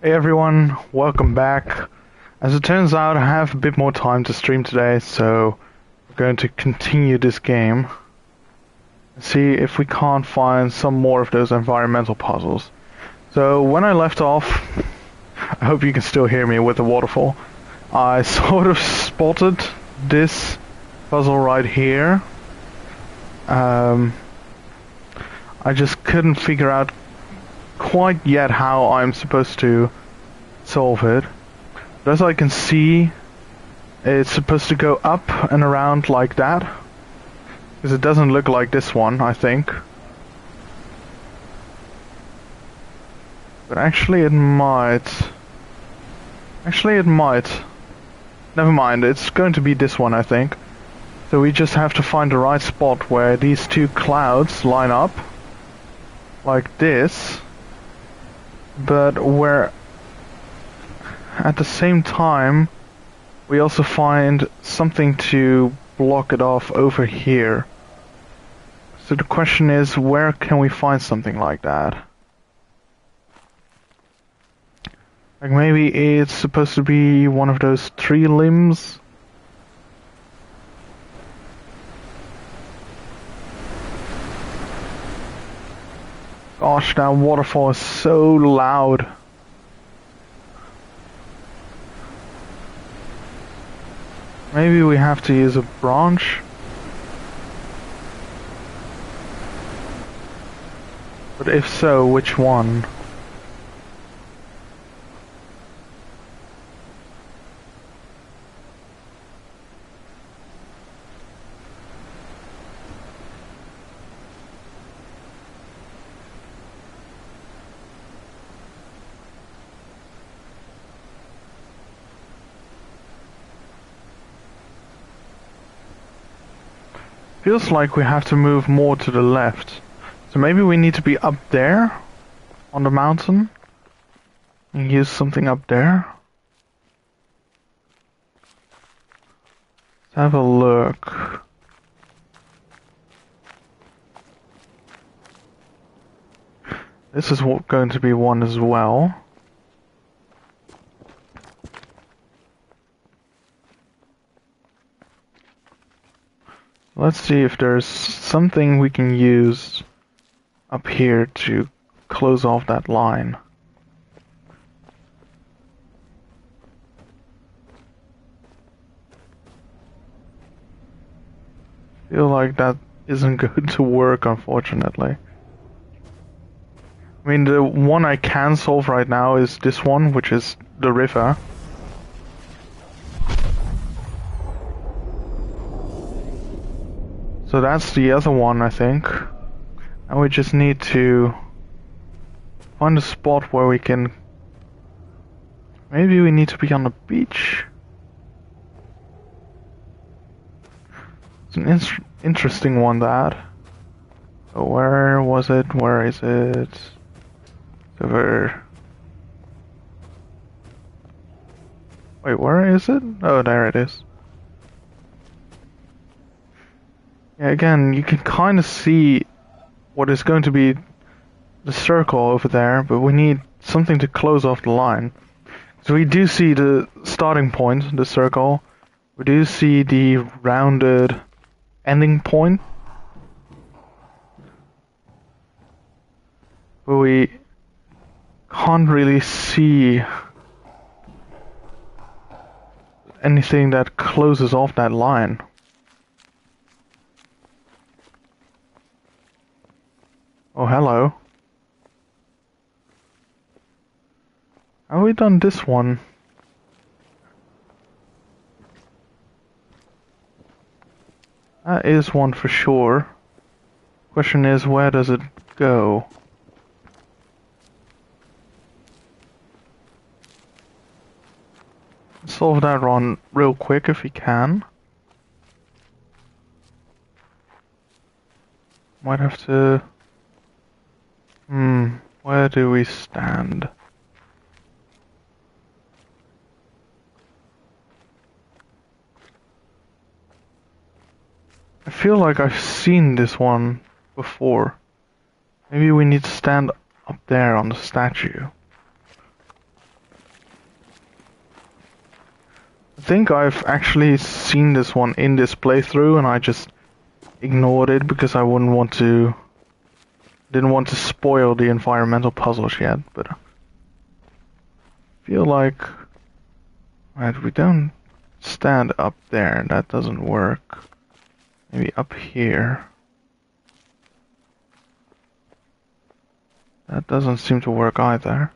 Hey everyone, welcome back. As it turns out, I have a bit more time to stream today, so we're going to continue this game. See if we can't find some more of those environmental puzzles. So when I left off, I hope you can still hear me with the waterfall. I sort of spotted this puzzle right here. I just couldn't figure out quite yet how I'm supposed to solve it. But as I can see, it's supposed to go up and around like that. Because it doesn't look like this one, I think. But actually it might. Actually it might. Never mind, it's going to be this one, I think. So we just have to find the right spot where these two clouds line up. Like this. But where at the same time we also find something to block it off over here. So the question is, where can we find something like that? Like maybe it's supposed to be one of those tree limbs? Gosh, that waterfall is so loud. Maybe we have to use a branch? But if so, which one? Feels like we have to move more to the left. So maybe we need to be up there on the mountain and use something up there. Let's have a look. This is going to be one as well. Let's see if there's something we can use up here to close off that line. Feel like that isn't going to work, unfortunately. I mean, the one I can solve right now is this one, which is the river. So that's the other one, I think. And we just need to find a spot where we can... Maybe we need to be on the beach? It's an interesting one, that. So where was it? Where is it? Over... Wait, where is it? Oh, there it is. Yeah, again, you can kind of see what is going to be the circle over there, but we need something to close off the line. So we do see the starting point, the circle. We do see the rounded ending point. But we can't really see anything that closes off that line. Oh, hello. Have we done this one? That is one for sure. Question is, where does it go? Solve that one real quick if we can. Might have to... where do we stand? I feel like I've seen this one before. Maybe we need to stand up there on the statue. I think I've actually seen this one in this playthrough and I just ignored it because I didn't want to spoil the environmental puzzles yet, but I feel like, right, we don't stand up there, that doesn't work. Maybe up here. That doesn't seem to work either.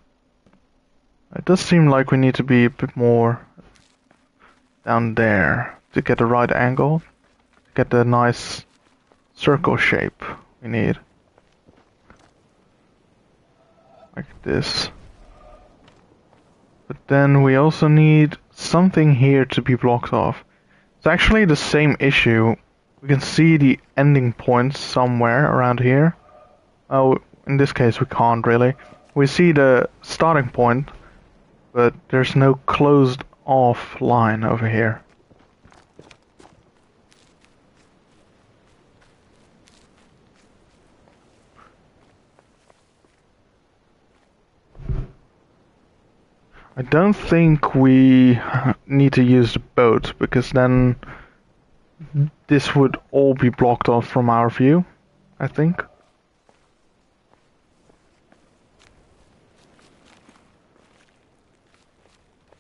It does seem like we need to be a bit more down there to get the right angle, to get the nice circle shape we need. Like this. But then we also need something here to be blocked off. It's actually the same issue. We can see the ending point somewhere around here. Oh, in this case we can't really. We see the starting point, but there's no closed off line over here. I don't think we need to use the boat, because then this would all be blocked off from our view, I think.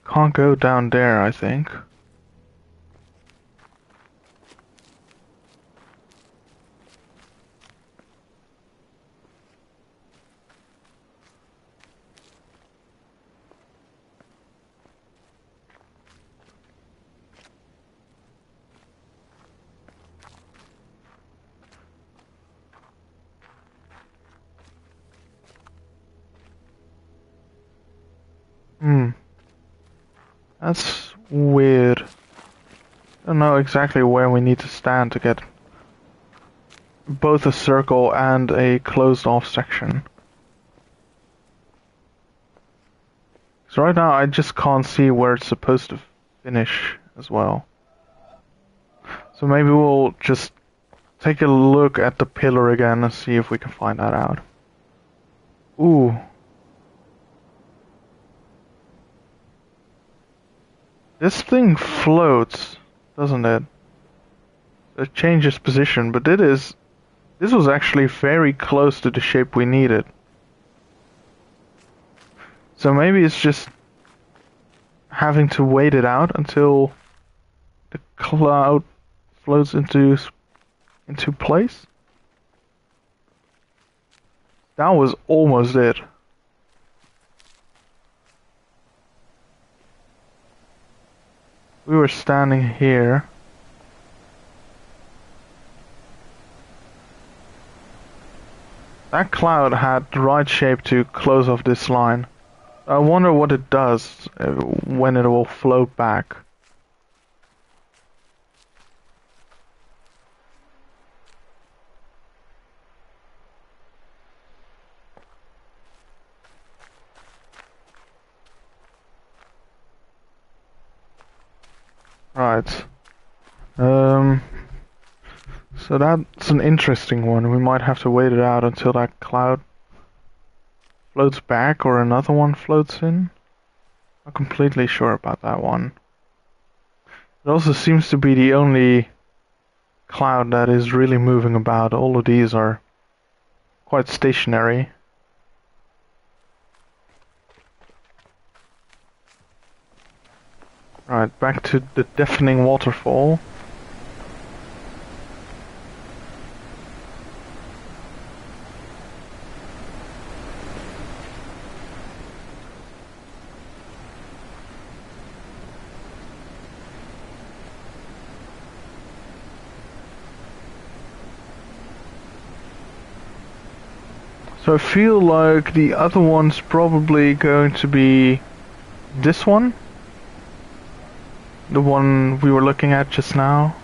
Can't go down there, I think. That's weird. Don't know exactly where we need to stand to get both a circle and a closed off section. So right now I just can't see where it's supposed to finish as well. So maybe we'll just take a look at the pillar again and see if we can find that out. Ooh. This thing floats, doesn't it? It changes position, but this was actually very close to the shape we needed. So maybe it's just having to wait it out until the cloud floats into place. That was almost it. We were standing here. That cloud had the right shape to close off this line. I wonder what it does when it will float back. Right. So that's an interesting one. We might have to wait it out until that cloud floats back or another one floats in. Not completely sure about that one. It also seems to be the only cloud that is really moving about. All of these are quite stationary. Right, back to the deafening waterfall. So I feel like the other one's probably going to be this one. The one we were looking at just now.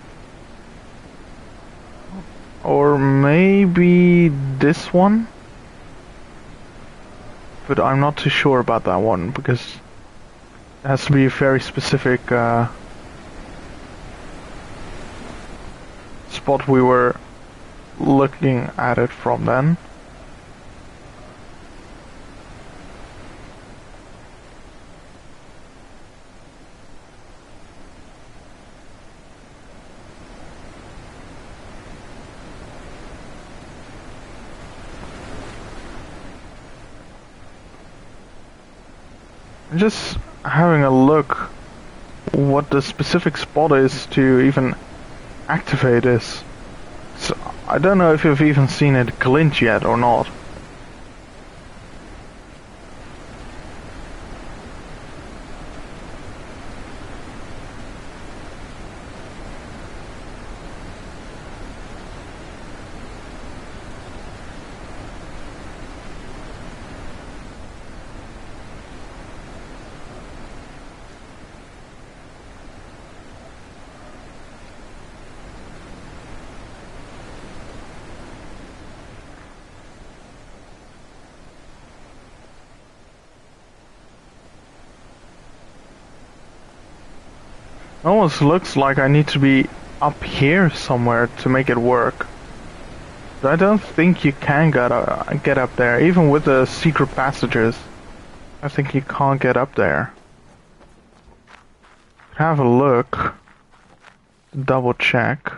Or maybe this one. But I'm not too sure about that one, because it has to be a very specific spot we were looking at it from then. I'm just having a look what the specific spot is to even activate this. So I don't know if you've even seen it glitch yet or not. It almost looks like I need to be up here somewhere to make it work. But I don't think you can get up there, even with the secret passages. I think you can't get up there. Have a look. Double check.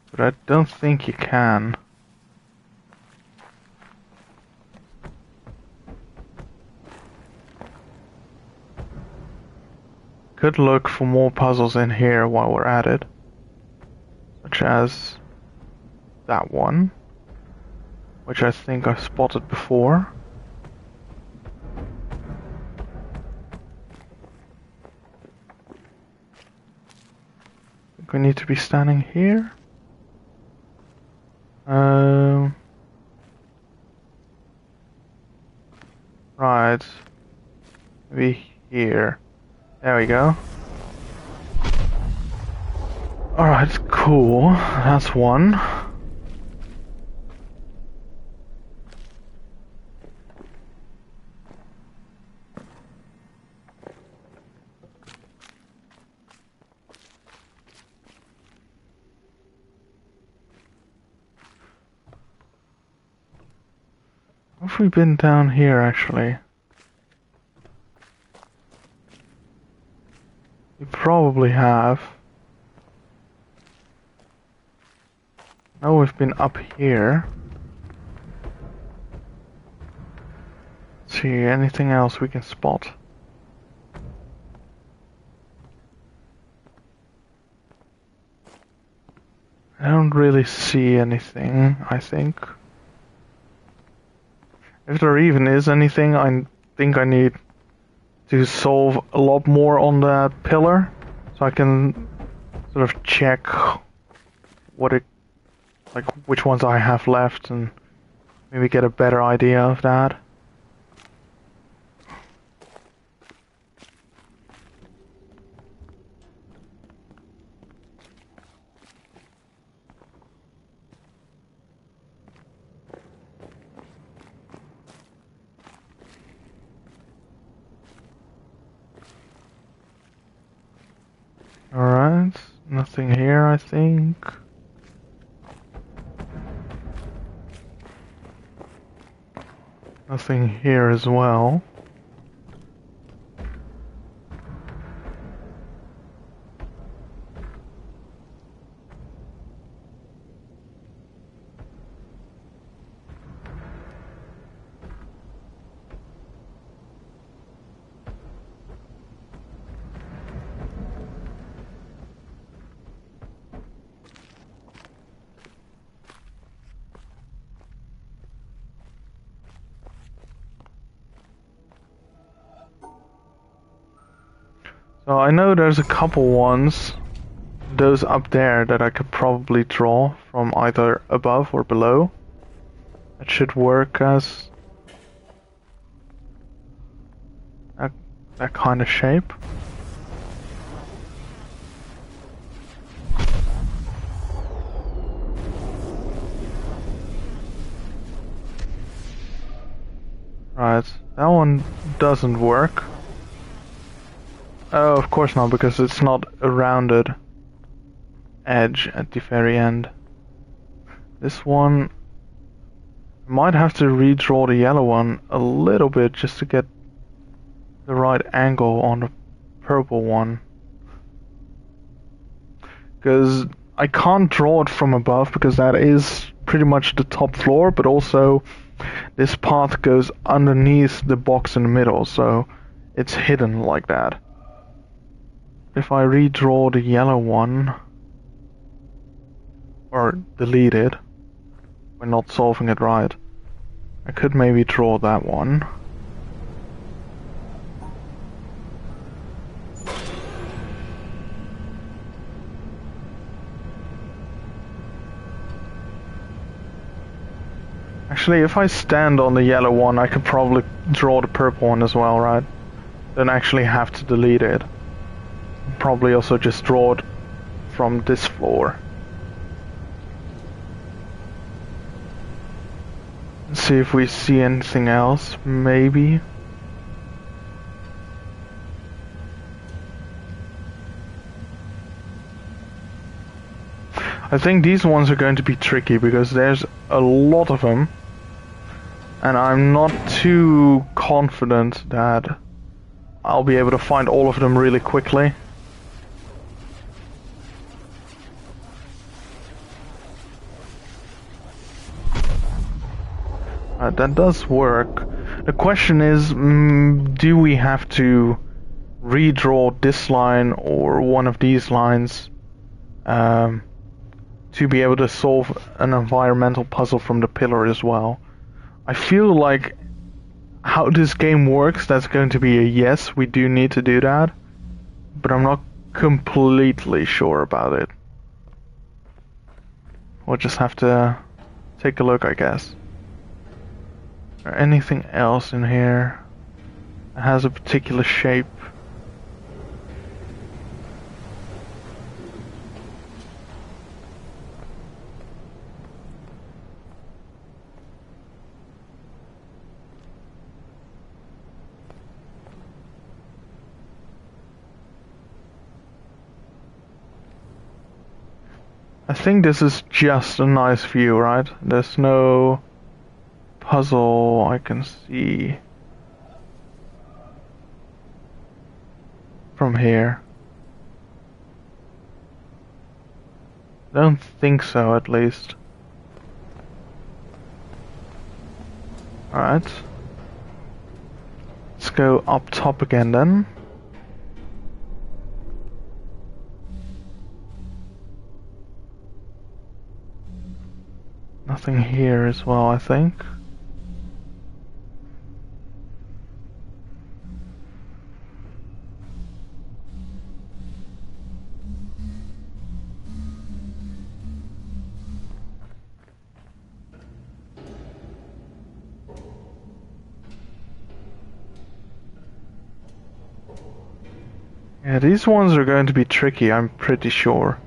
But I don't think you can. Could look for more puzzles in here while we're at it. Such as that one, which I think I've spotted before. I think we need to be standing here. Right. Maybe here. There we go. Alright, cool. That's one. Have we been down here actually? We probably have. Oh, we've been up here. Let's see, anything else we can spot? I don't really see anything, I think. If there even is anything, I think I need to solve a lot more on that pillar, so I can sort of check what it, like which ones I have left, and maybe get a better idea of that. Alright, nothing here, I think. Nothing here as well. So I know there's a couple ones, those up there, that I could probably draw from either above or below. That should work as that kind of shape. Right, that one doesn't work. Oh, of course not, because it's not a rounded edge at the very end. This one, I might have to redraw the yellow one a little bit just to get the right angle on the purple one. Because I can't draw it from above, because that is pretty much the top floor, but also this path goes underneath the box in the middle, so it's hidden like that. If I redraw the yellow one, or delete it, we're not solving it right. I could maybe draw that one. Actually, if I stand on the yellow one, I could probably draw the purple one as well, right? Don't actually have to delete it. Probably also just draw it from this floor. Let's see if we see anything else, maybe. I think these ones are going to be tricky because there's a lot of them. And I'm not too confident that I'll be able to find all of them really quickly. That does work. The question is, do we have to redraw this line or one of these lines to be able to solve an environmental puzzle from the pillar as well? I feel like how this game works, that's going to be a yes, we do need to do that, but I'm not completely sure about it. We'll just have to take a look, I guess. Is there anything else in here that has a particular shape? I think this is just a nice view, right? There's no puzzle I can see from here. I don't think so, at least. Alright. Let's go up top again then. Nothing here as well, I think. Yeah, these ones are going to be tricky, I'm pretty sure.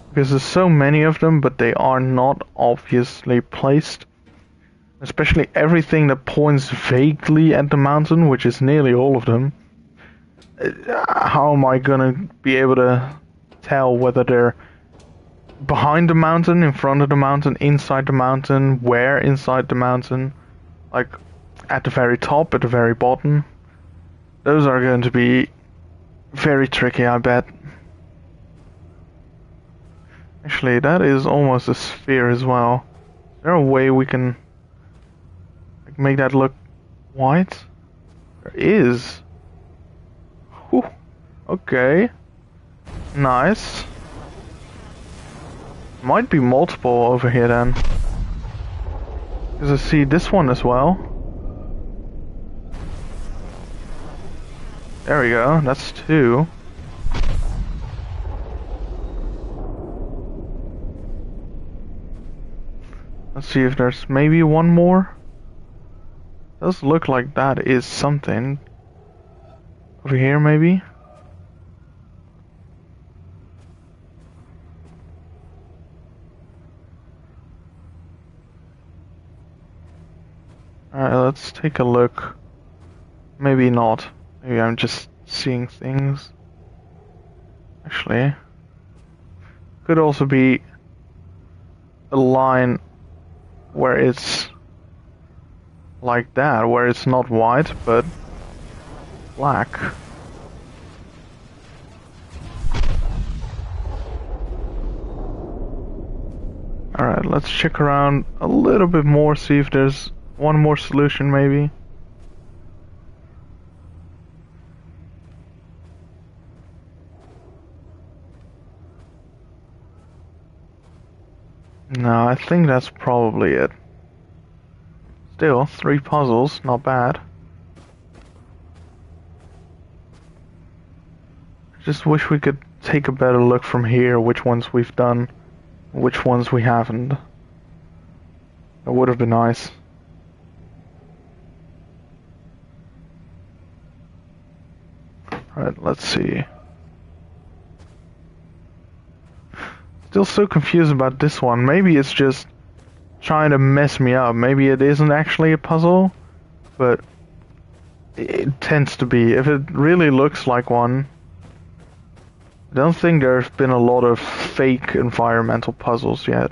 Because there's so many of them, but they are not obviously placed. Especially everything that points vaguely at the mountain, which is nearly all of them. How am I gonna be able to tell whether they're behind the mountain, in front of the mountain, inside the mountain, where inside the mountain? Like, at the very top, at the very bottom? Those are going to be very tricky, I bet. Actually, that is almost a sphere as well. Is there a way we can make that look white? There is. Whew. Okay. Nice. Might be multiple over here then. Because I see this one as well. There we go, that's two. Let's see if there's maybe one more. Does look like that is something. Over here maybe? Alright, let's take a look. Maybe not. Maybe I'm just seeing things. Actually, could also be a line where it's like that, where it's not white but black. Alright, let's check around a little bit more, see if there's one more solution maybe. No, I think that's probably it. Still, 3 puzzles, not bad. Just wish we could take a better look from here, which ones we've done, which ones we haven't. That would have been nice. Alright, let's see. Still so confused about this one. Maybe it's just trying to mess me up. Maybe it isn't actually a puzzle, but it tends to be. If it really looks like one, I don't think there's been a lot of fake environmental puzzles yet.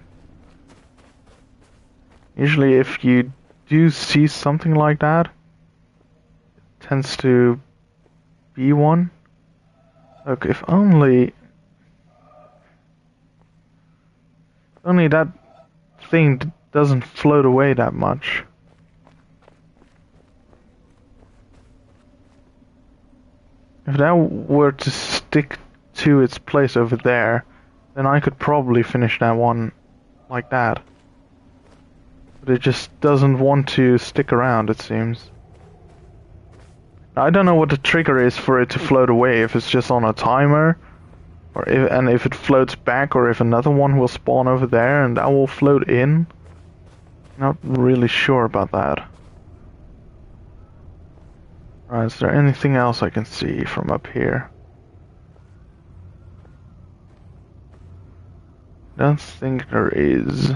Usually if you do see something like that, it tends to be one. Look, if only that thing doesn't float away that much. If that were to stick to its place over there, then I could probably finish that one like that. But it just doesn't want to stick around, it seems. I don't know what the trigger is for it to float away, if it's just on a timer, or if it floats back, or if another one will spawn over there and that will float in. Not really sure about that. Right, is there anything else I can see from up here? Don't think there is.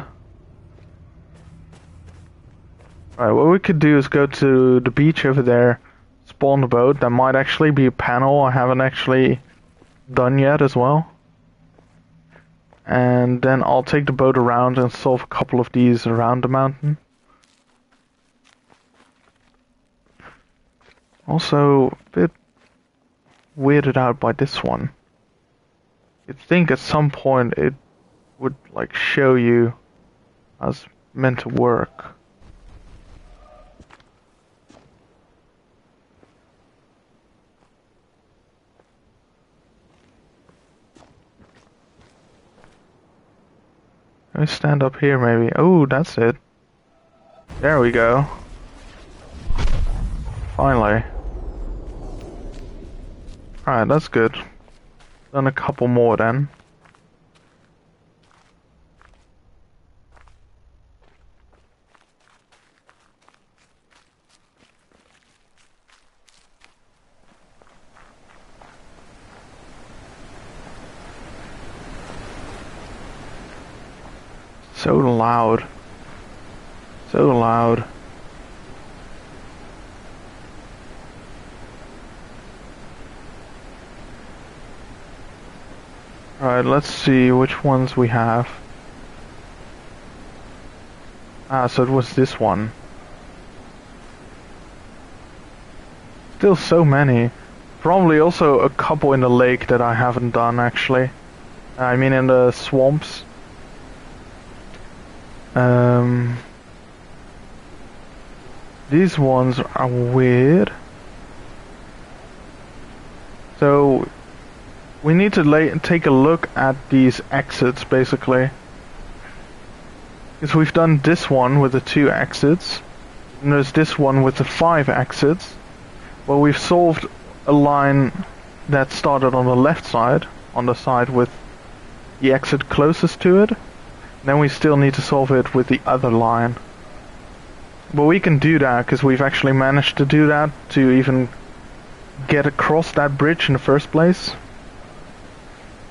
Alright, what we could do is go to the beach over there, spawn the boat. That might actually be a panel I haven't actually done yet as well. And then I'll take the boat around and solve a couple of these around the mountain. Also, a bit weirded out by this one. You'd think at some point it would like show you how it's meant to work. Let me stand up here maybe. Oh, that's it. There we go. Finally. Alright, that's good. Done a couple more then. So loud. So loud. Alright, let's see which ones we have. Ah, so it was this one. Still so many. Probably also a couple in the lake that I haven't done actually. I mean in the swamps. These ones are weird. So we need to take a look at these exits basically. Because we've done this one with the 2 exits. And there's this one with the 5 exits. Well, we've solved a line that started on the left side, on the side with the exit closest to it. Then we still need to solve it with the other line. But we can do that because we've actually managed to do that to even get across that bridge in the first place.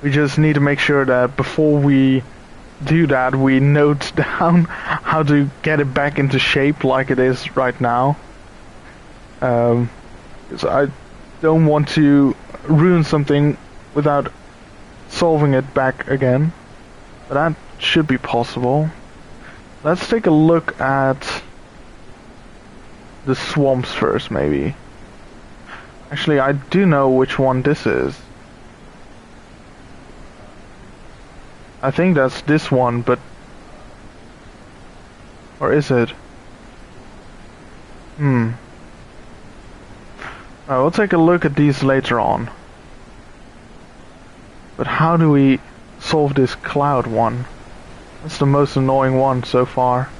We just need to make sure that before we do that we note down how to get it back into shape like it is right now. Because I don't want to ruin something without solving it back again. But that should be possible. Let's take a look at the swamps first, maybe. Actually, I do know which one this is. I think that's this one, but Or is it? Alright, we'll take a look at these later on. But how do we solve this cloud one? That's the most annoying one so far.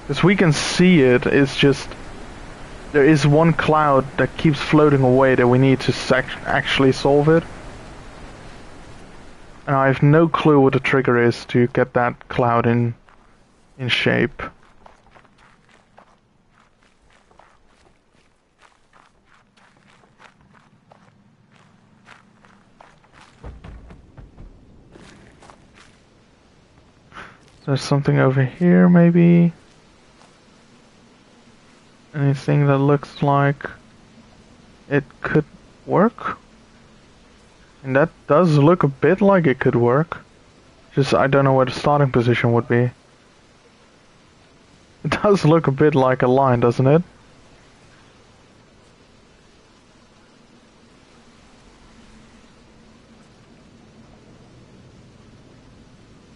Because we can see it, it's just... There is one cloud that keeps floating away that we need to actually solve it. And I have no clue what the trigger is to get that cloud in shape. There's something over here, maybe? Anything that looks like it could work? And that does look a bit like it could work. Just I don't know where the starting position would be. It does look a bit like a line, doesn't it?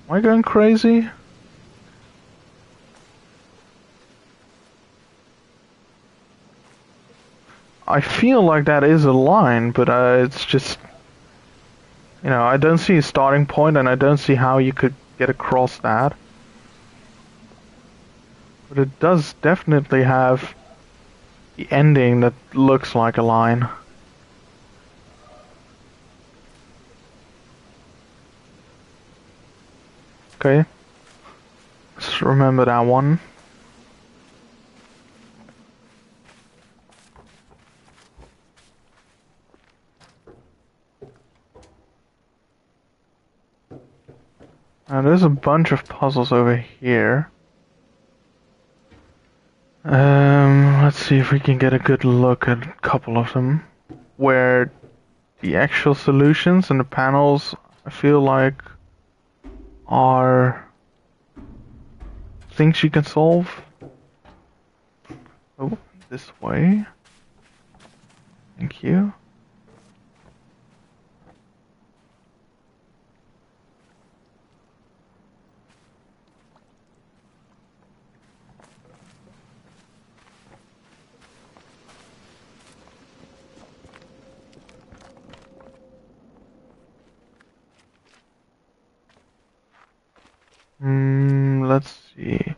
Am I going crazy? I feel like that is a line, but it's just... You know, I don't see a starting point and I don't see how you could get across that. But it does definitely have the ending that looks like a line. Okay. Let's remember that one. Now there's a bunch of puzzles over here. Let's see if we can get a good look at a couple of them. Where the actual solutions and the panels, I feel like, are things you can solve. Oh, this way. Thank you. Let's see. Is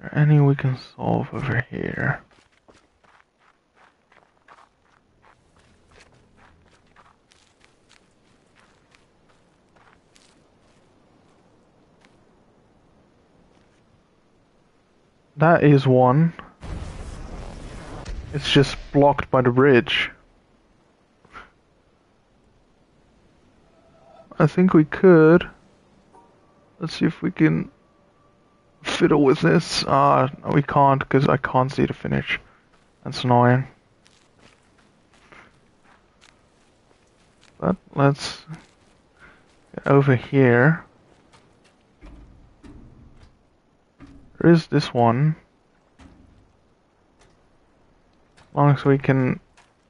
there any we can solve over here? That is one. It's just blocked by the bridge. I think we could. Let's see if we can fiddle with this. No, we can't because I can't see the finish. That's annoying. But let's get over here. There is this one. As long as we can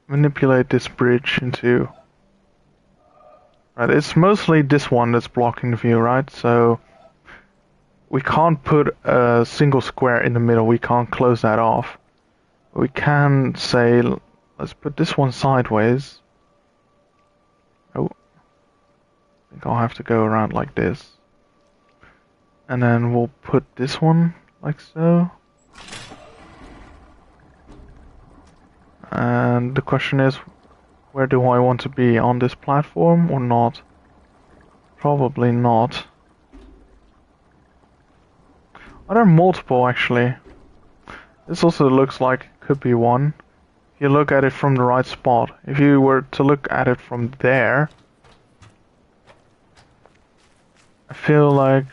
manipulate this bridge into... Right, it's mostly this one that's blocking the view, right? So we can't put a single square in the middle, we can't close that off. We can say, let's put this one sideways. Oh, I think I'll have to go around like this. And then we'll put this one like so. And the question is, where do I want to be? On this platform or not? Probably not. Are there multiple actually? This also looks like it could be one. If you look at it from the right spot. If you were to look at it from there, I feel like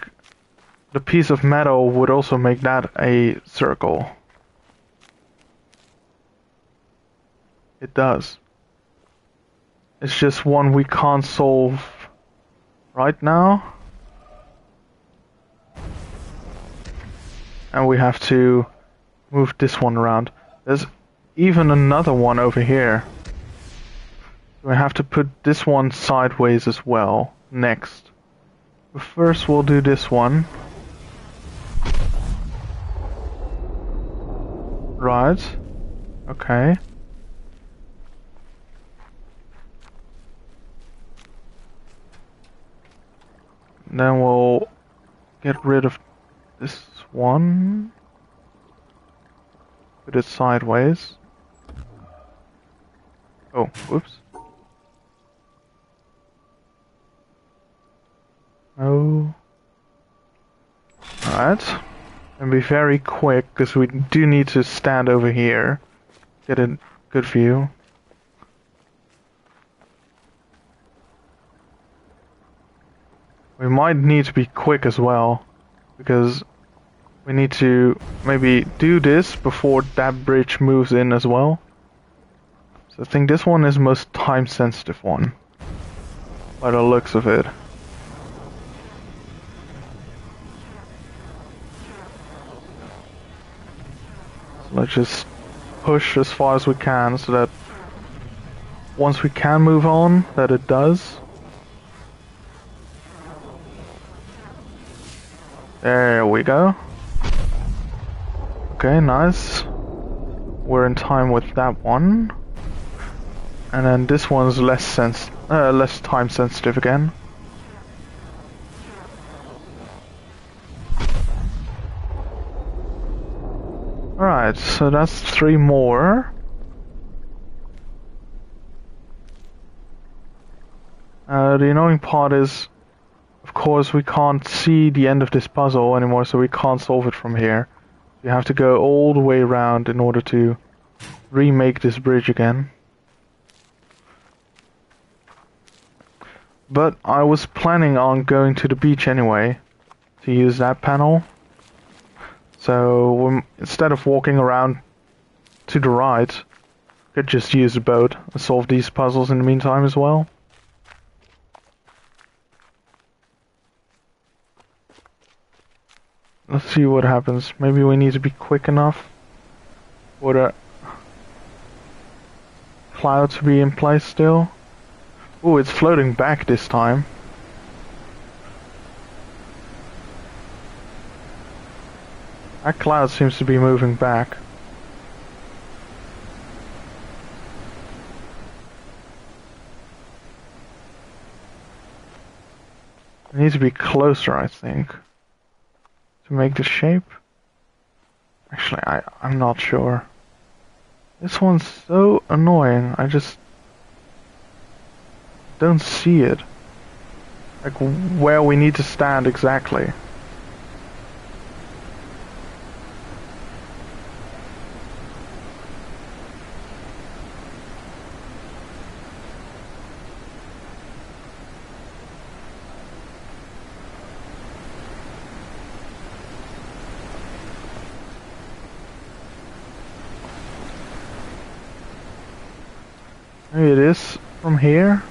the piece of metal would also make that a circle. It does. It's just one we can't solve right now. And we have to move this one around. There's even another one over here. We have to put this one sideways as well, next. But first we'll do this one. Right. Okay. Then we'll get rid of this one. Put it sideways. Oh, whoops. Oh. Alright. And be very quick, because we do need to stand over here. Get a good view. We might need to be quick as well, because we need to maybe do this before that bridge moves in as well. So I think this one is the most time sensitive one, by the looks of it. So let's just push as far as we can so that once we can move on, that it does. There we go. Okay, nice. We're in time with that one. And then this one's less time sensitive again. Alright, so that's 3 more. The annoying part is, of course, we can't see the end of this puzzle anymore, so we can't solve it from here. You have to go all the way around in order to remake this bridge again. But I was planning on going to the beach anyway, to use that panel. So instead of walking around to the right, I could just use the boat and solve these puzzles in the meantime as well. Let's see what happens. Maybe we need to be quick enough for the cloud to be in place still. Ooh, it's floating back this time. That cloud seems to be moving back. It needs to be closer, I think, to make the shape. Actually, I'm not sure. This one's so annoying. I just don't see it. Like where we need to stand exactly. Maybe it is from here.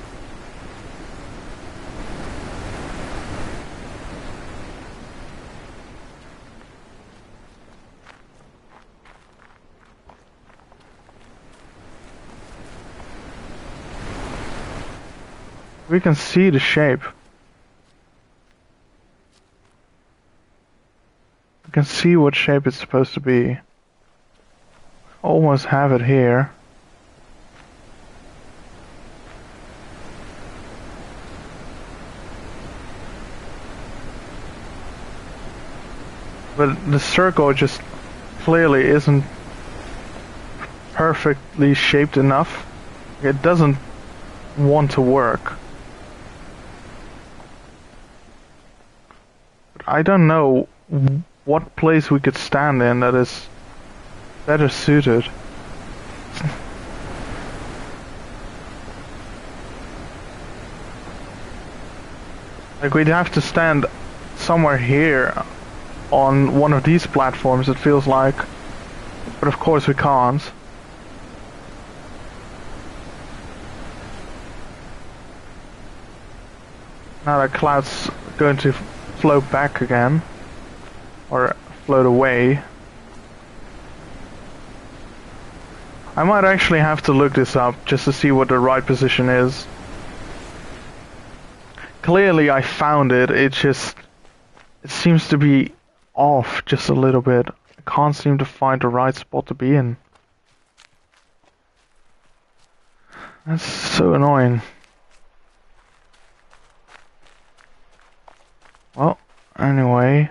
We can see the shape. We can see what shape it's supposed to be. Almost have it here. But the circle just clearly isn't perfectly shaped enough. It doesn't want to work. But I don't know what place we could stand in that is better suited. Like we'd have to stand somewhere here on one of these platforms, it feels like. But of course we can't. Now the cloud's going to float back again. Or float away. I might actually have to look this up just to see what the right position is. Clearly I found it, it seems to be off just a little bit. I can't seem to find the right spot to be in. That's so annoying. Well, anyway,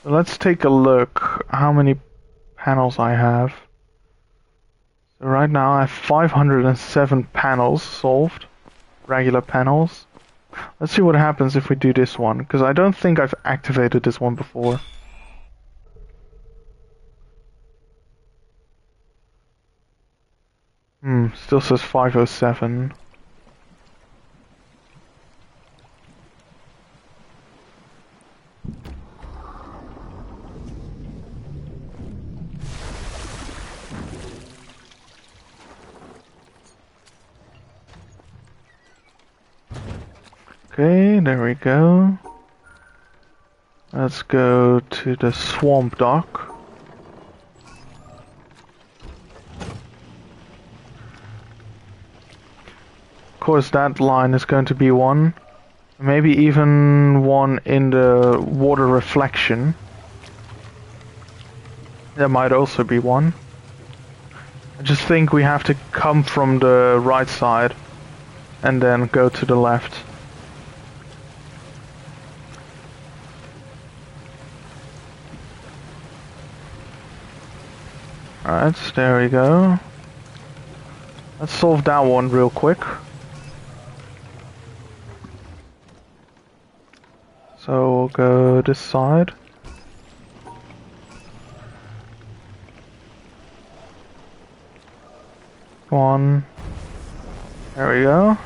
let's take a look how many panels I have. So right now I have 507 panels solved, regular panels. Let's see what happens if we do this one, because I don't think I've activated this one before. Still says 507. Okay, there we go. Let's go to the swamp dock. Of course, that line is going to be one. Maybe even one in the water reflection. There might also be one. I just think we have to come from the right side and then go to the left. Alright, there we go. Let's solve that one real quick. So we'll go this side. One. There we go.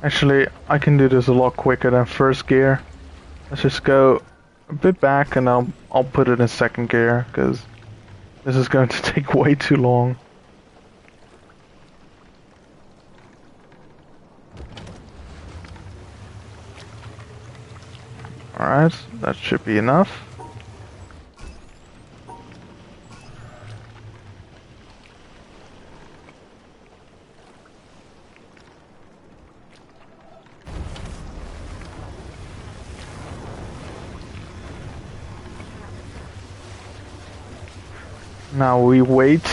Actually, I can do this a lot quicker than first gear. Let's just go a bit back and I'll put it in second gear, because this is going to take way too long. Alright, that should be enough. Now we wait.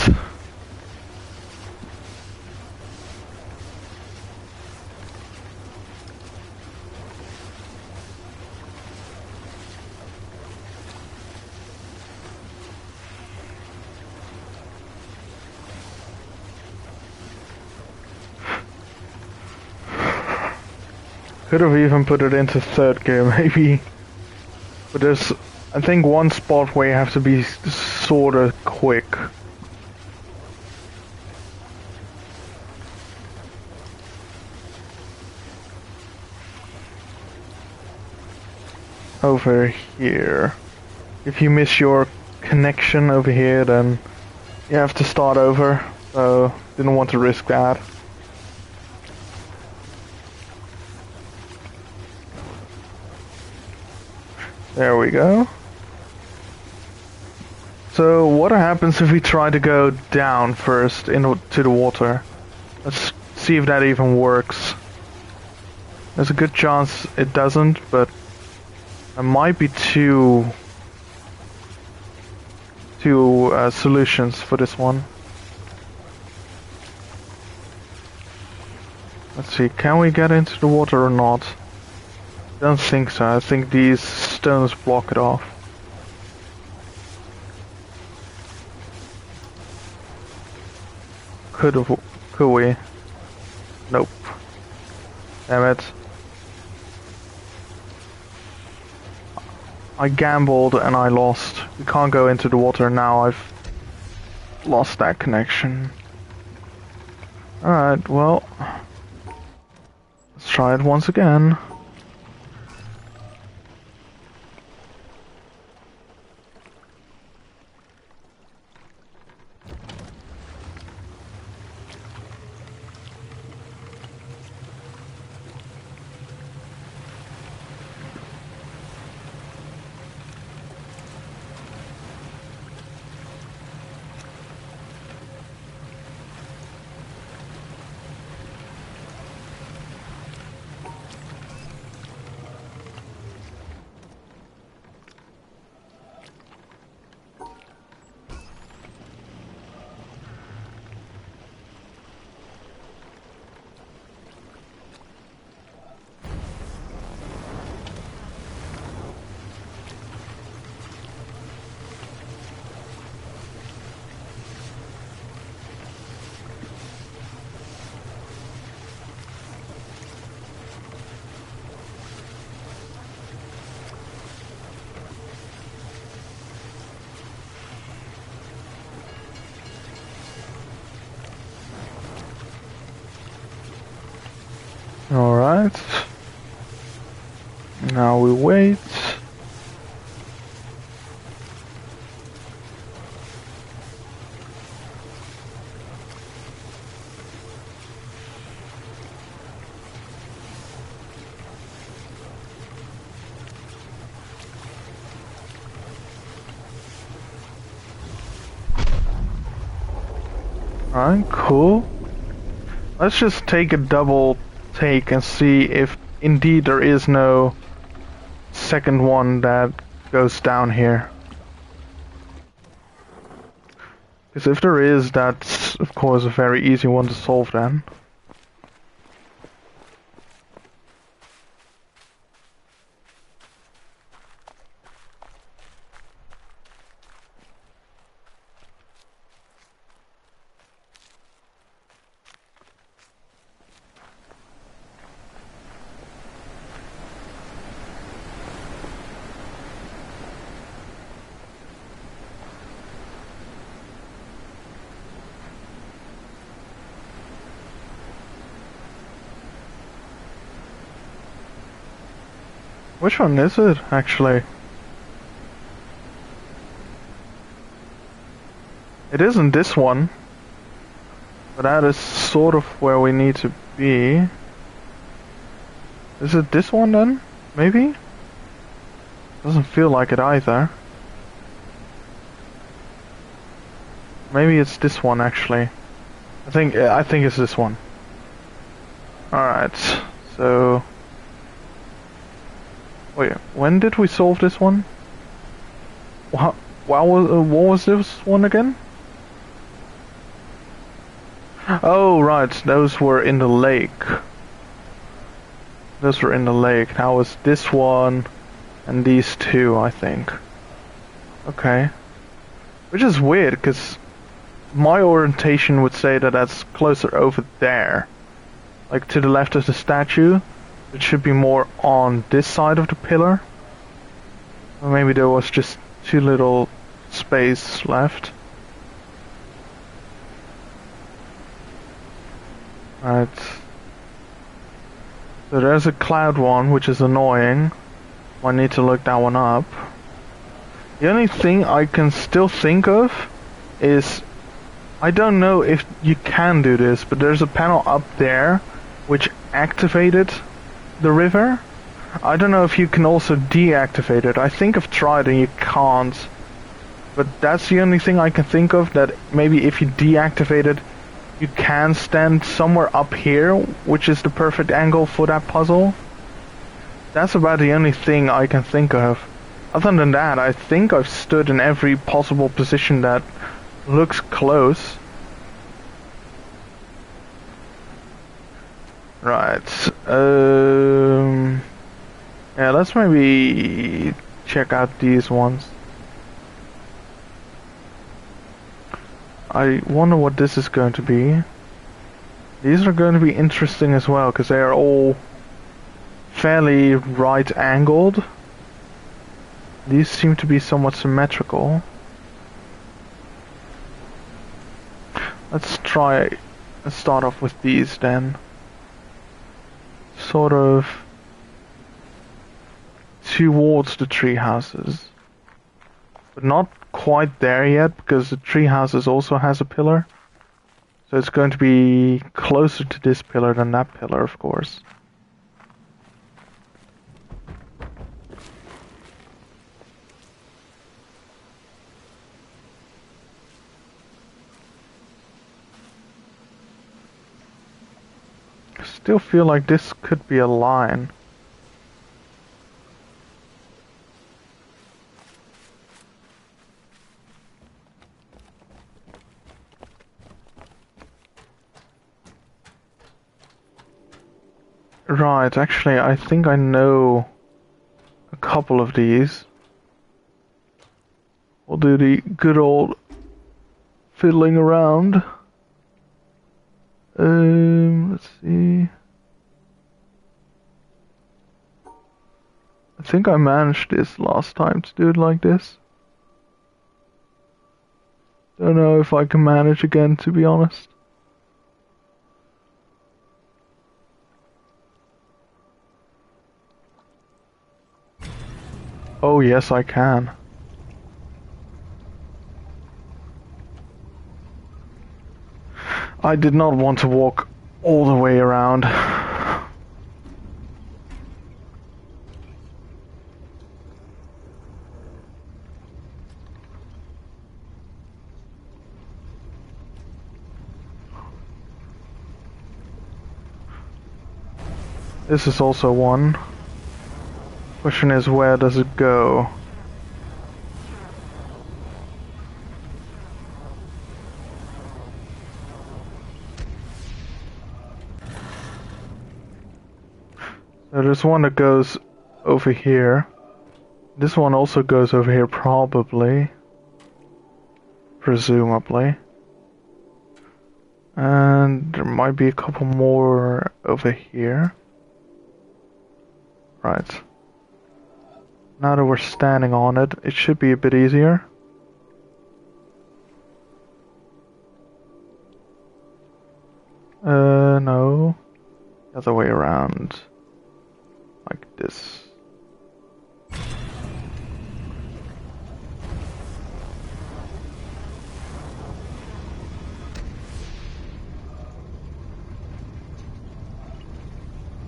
Could have even put it into third gear, maybe. But there's, I think, one spot where you have to be sorta quick. Over here. If you miss your connection over here, then you have to start over. So, didn't want to risk that. There we go. So what happens if we try to go down first into the water? Let's see if that even works. There's a good chance it doesn't, but there might be two solutions for this one. Let's see, can we get into the water or not? Don't think so. I think these stones block it off. Could we? Nope. Damn it. I gambled and I lost. We can't go into the water now. I've lost that connection. Alright, well, let's try it once again. Alright. Now we wait. Alright, cool. Let's just take a double take and see if indeed there is no second one that goes down here. Because if there is, that's of course a very easy one to solve then. Which one is it, actually? It isn't this one. But that is sort of where we need to be. Is it this one then? Maybe? Doesn't feel like it either. Maybe it's this one actually. I think it's this one. Alright, so... Wait, when did we solve this one? What was this one again? Oh, right, those were in the lake. Those were in the lake. Now it's this one and these two, I think. Okay. Which is weird, because my orientation would say that that's closer over there. Like to the left of the statue. It should be more on this side of the pillar. Or maybe there was just too little space left. Right. So there's a cloud one, which is annoying. I need to look that one up. The only thing I can still think of is... I don't know if you can do this, but there's a panel up there which activated the river. I don't know if you can also deactivate it. I think I've tried and you can't. But that's the only thing I can think of, that maybe if you deactivate it, you can stand somewhere up here, which is the perfect angle for that puzzle. That's about the only thing I can think of. Other than that, I think I've stood in every possible position that looks close. Right. Yeah, let's maybe check out these ones. I wonder what this is going to be. These are going to be interesting as well, because they are all fairly right-angled. These seem to be somewhat symmetrical. Let's start off with these then. Sort of towards the tree houses. But not quite there yet, because the tree houses also has a pillar. So it's going to be closer to this pillar than that pillar, of course. I still feel like this could be a line. Right, actually, I think I know a couple of these. We'll do the good old fiddling around. Let's see. I think I managed this last time to do it like this. Don't know if I can manage again, to be honest. Oh yes, I can. I did not want to walk all the way around. This is also one. Question is, where does it go? So there's one that goes over here. This one also goes over here, probably. Presumably. And there might be a couple more over here. Right. Now that we're standing on it, it should be a bit easier. No. The other way around. Like this.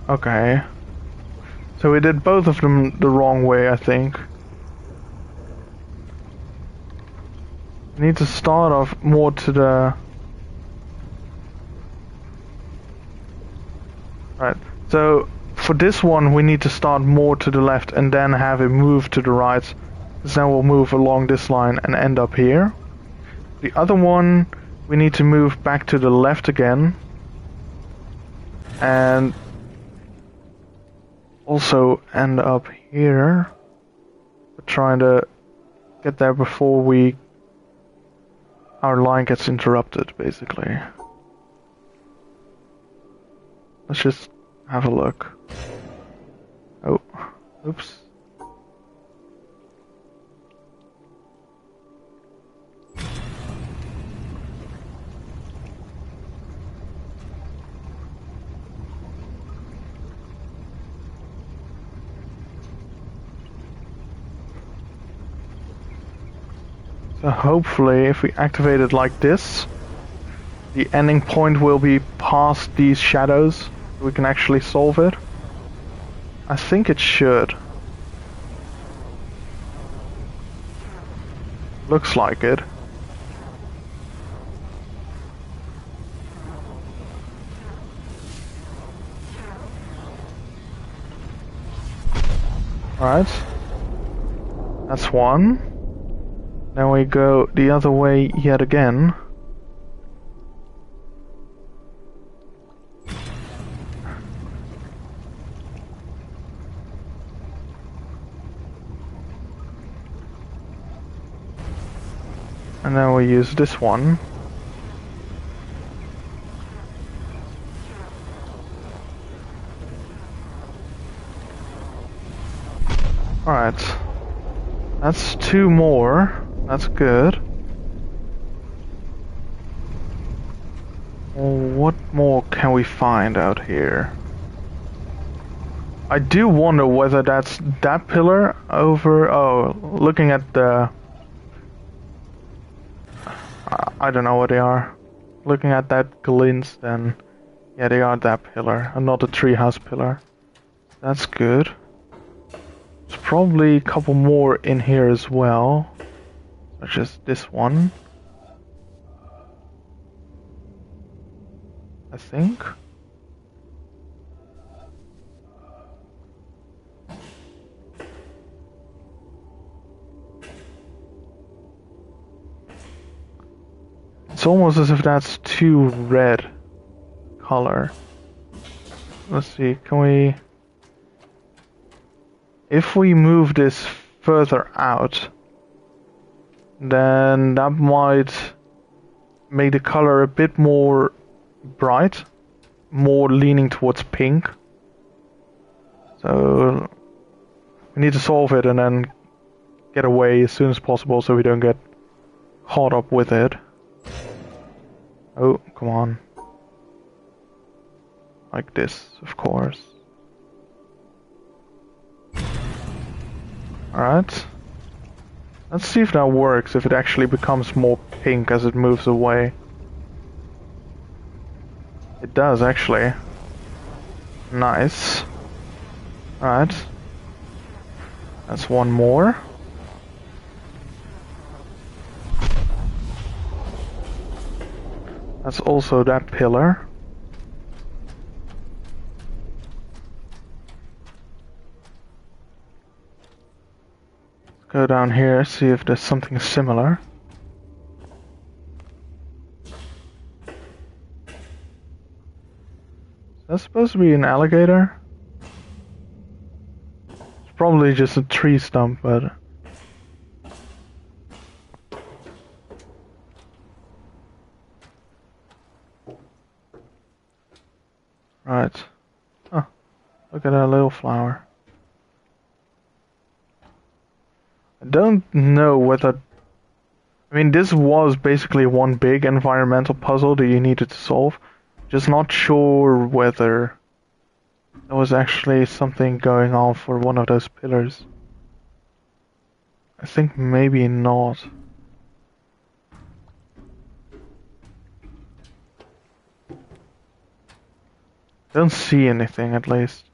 Okay. So we did both of them the wrong way, I think. We need to start off more to the... Right. So for this one we need to start more to the left and then have it move to the right. Because then we'll move along this line and end up here. The other one we need to move back to the left again. And also end up here. We're trying to get there before our line gets interrupted, basically. Let's just have a look. Oh, oops. So hopefully if we activate it like this, the ending point will be past these shadows, so we can actually solve it. I think it should. Looks like it. Alright. That's one. Then we go the other way yet again. And then we use this one. Alright. That's two more. That's good. What more can we find out here? I do wonder whether that's that pillar over... Oh, looking at the... I don't know what they are. Looking at that glints, then... Yeah, they are that pillar, and not the treehouse pillar. That's good. There's probably a couple more in here as well. Such as this one. I think. It's almost as if that's too red color. Let's see, can we... If we move this further out, then that might make the color a bit more bright, more leaning towards pink. So we need to solve it and then get away as soon as possible so we don't get caught up with it. Oh, come on. Like this, of course. Alright. Let's see if that works, if it actually becomes more pink as it moves away. It does, actually. Nice. Alright. That's one more. That's also that pillar. Let's go down here, see if there's something similar. Is that supposed to be an alligator? It's probably just a tree stump, but... Right. Oh, look at that little flower. I don't know whether... I mean, this was basically one big environmental puzzle that you needed to solve. Just not sure whether there was actually something going on for one of those pillars. I think maybe not. Don't see anything, at least.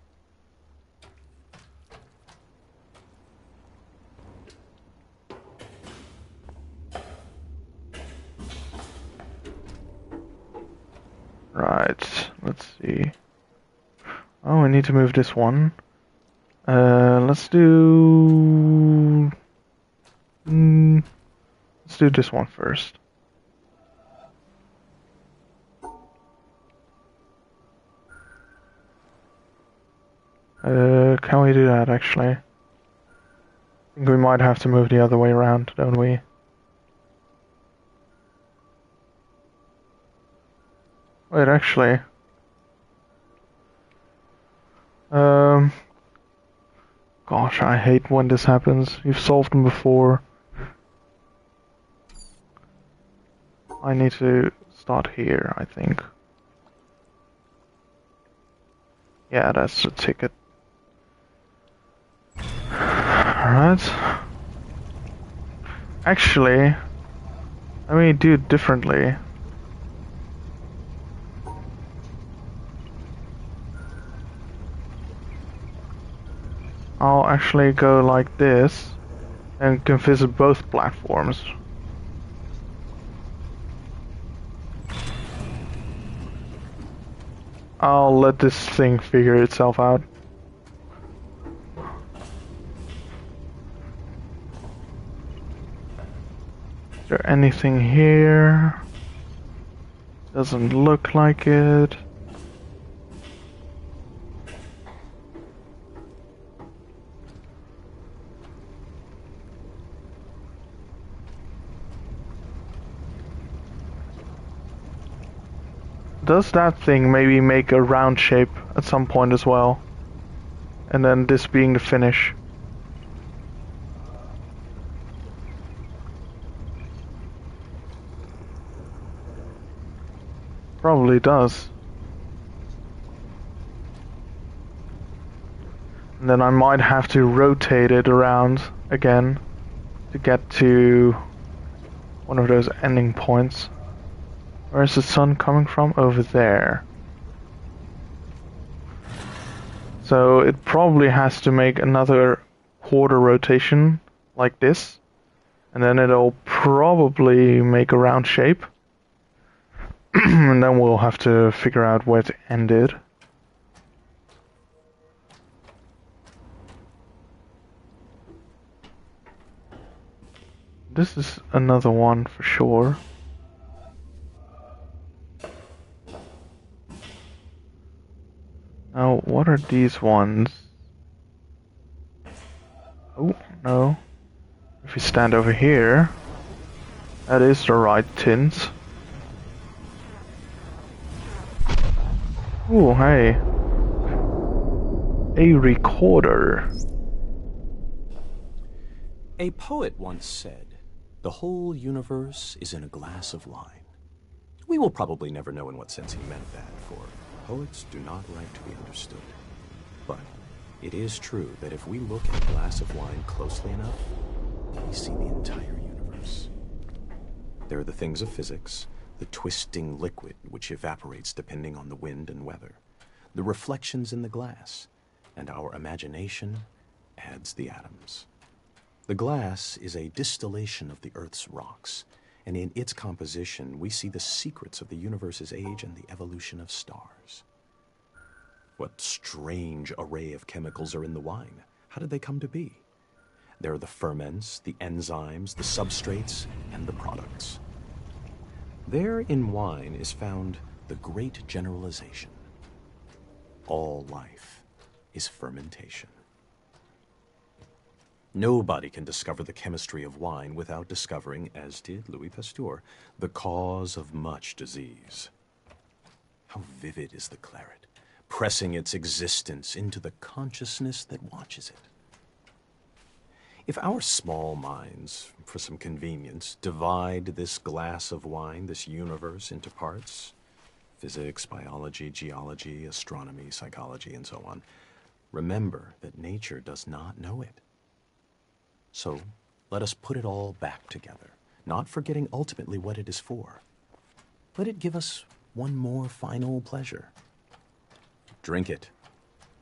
Right, let's see. Oh, we need to move this one. Let's do... let's do this one first. Can we do that, actually? I think we might have to move the other way around, don't we? Wait, actually... Gosh, I hate when this happens. You've solved them before. I need to start here, I think. Yeah, that's the ticket. Alright. Actually, let me do it differently. I'll actually go like this and can visit both platforms. I'll let this thing figure itself out. Is there anything here? Doesn't look like it. Does that thing maybe make a round shape at some point as well? And then this being the finish. Probably does. And then I might have to rotate it around again to get to one of those ending points. Where's the sun coming from? Over there. So it probably has to make another quarter rotation like this. And then it'll probably make a round shape. And then we'll have to figure out where to end it. This is another one for sure. Now, what are these ones? Oh, no. If we stand over here, that is the right tint. Oh, hey. A recorder. A poet once said, "The whole universe is in a glass of wine." We will probably never know in what sense he meant that, for poets do not like to be understood. But It is true that if we look at a glass of wine closely enough, we see the entire universe. There are the things of physics, the twisting liquid which evaporates depending on the wind and weather, the reflections in the glass, and our imagination adds the atoms. The glass is a distillation of the Earth's rocks, and in its composition we see the secrets of the universe's age and the evolution of stars. What strange array of chemicals are in the wine? How did they come to be? There are the ferments, the enzymes, the substrates, and the products. There in wine is found the great generalization. All life is fermentation. Nobody can discover the chemistry of wine without discovering, as did Louis Pasteur, the cause of much disease. How vivid is the claret, pressing its existence into the consciousness that watches it. If our small minds, for some convenience, divide this glass of wine, this universe, into parts, physics, biology, geology, astronomy, psychology, and so on, remember that nature does not know it. So let us put it all back together, not forgetting ultimately what it is for. Let it give us one more final pleasure. Drink it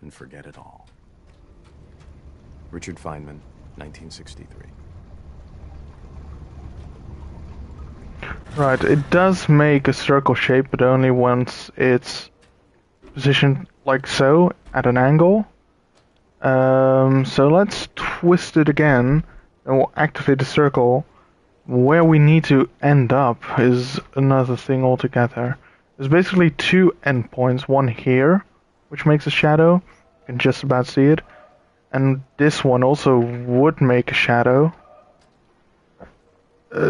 and forget it all. Richard Feynman, 1963. Right, it does make a circle shape, but only once it's positioned like so, at an angle. So let's twist it again, and we'll activate the circle. Where we need to end up is another thing altogether. There's basically two endpoints, one here, which makes a shadow, you can just about see it, and this one also would make a shadow.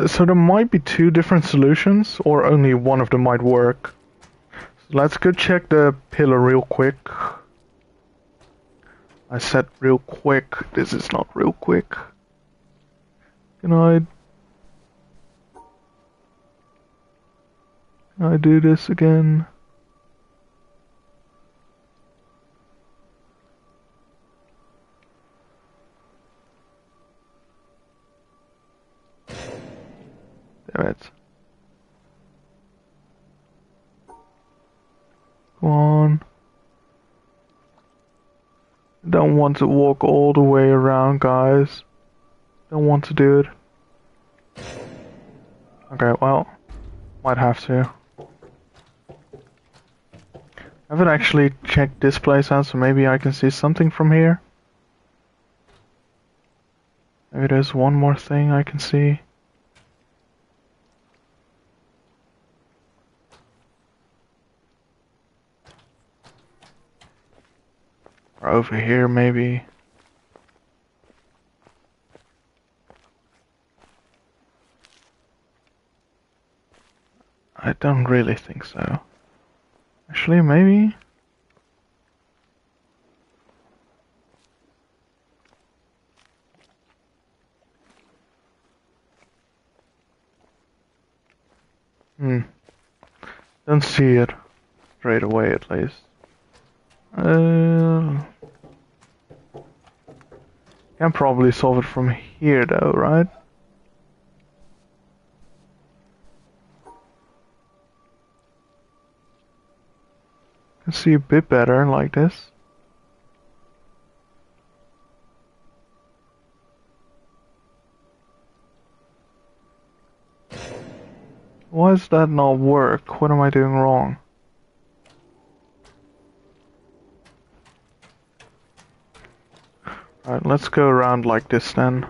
So there might be two different solutions, or only one of them might work. So let's go check the pillar real quick. I said real quick, this is not real quick. Can I do this again? Damn it. Come on. I don't want to walk all the way around, guys. Don't want to do it. Okay, well, might have to. I haven't actually checked this place out, so maybe I can see something from here. Maybe there's one more thing I can see. Or over here, maybe. I don't really think so. Actually, maybe. Don't see it straight away, at least. Can probably solve it from here, though, right? Can see a bit better like this. Why does that not work? What am I doing wrong? Alright, let's go around like this then.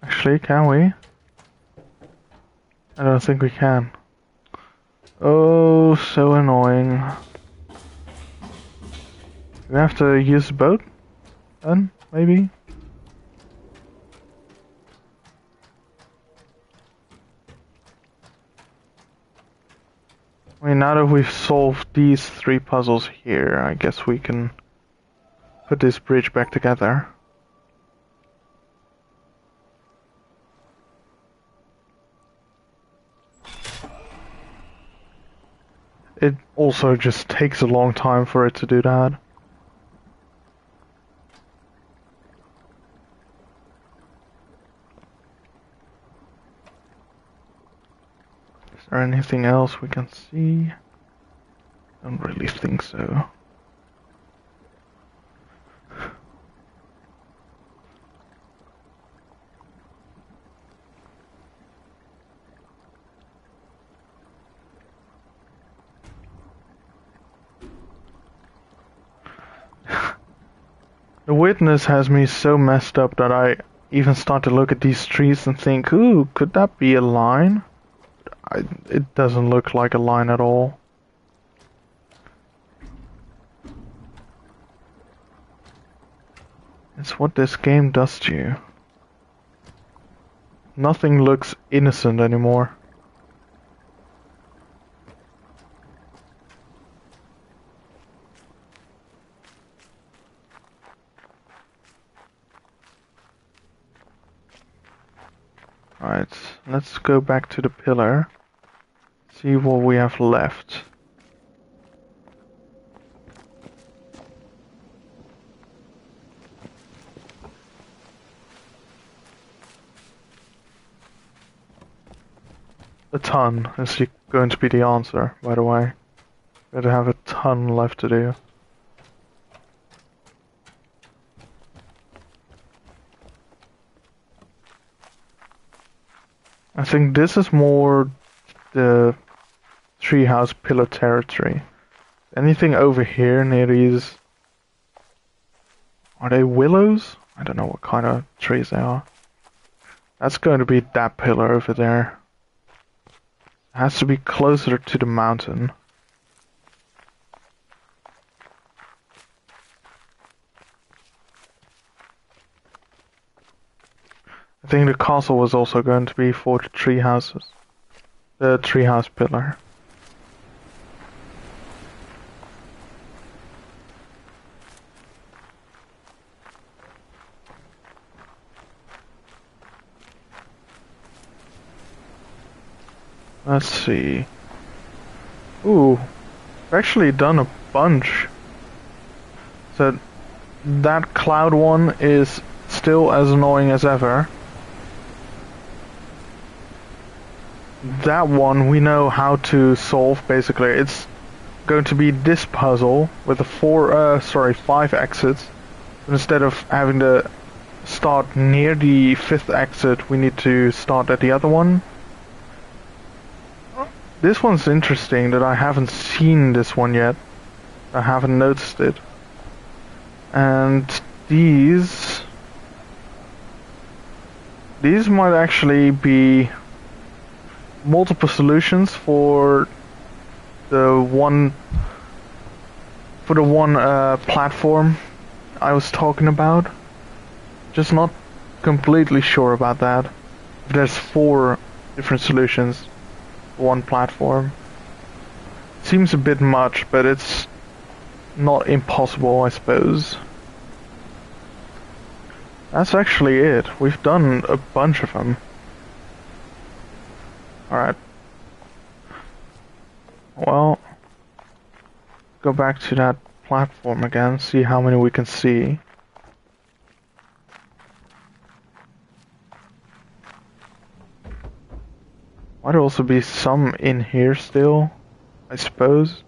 Actually, can we? I don't think we can. Oh, so annoying. We have to use the boat? Then, maybe? I mean, now that we've solved these three puzzles here, I guess we can put this bridge back together. it also just takes a long time for it to do that. Is there anything else we can see? Don't really think so. The witness has me so messed up that I even start to look at these trees and think, ooh, could that be a line? It doesn't look like a line at all. It's what this game does to you. Nothing looks innocent anymore. Alright, let's go back to the pillar. See what we have left. A ton is going to be the answer, by the way. Better have a ton left to do. I think this is more the treehouse pillar territory. Anything over here near these... Are they willows? I don't know what kind of trees they are. That's going to be that pillar over there. It has to be closer to the mountain. I think the castle was also going to be for the tree houses. The treehouse pillar. Let's see. Ooh, I've actually done a bunch. So that cloud one is still as annoying as ever. That one we know how to solve basically. It's going to be this puzzle with the 5 exits. But instead of having to start near the 5th exit, we need to start at the other one. This one's interesting that I haven't seen this one yet. I haven't noticed it. And these might actually be multiple solutions for the one platform I was talking about. Just not completely sure about that. There's 4 different solutions for one platform. Seems a bit much, but it's not impossible, I suppose. That's actually it. We've done a bunch of them. Alright. Well, go back to that platform again, see how many we can see. Might also be some in here still, I suppose.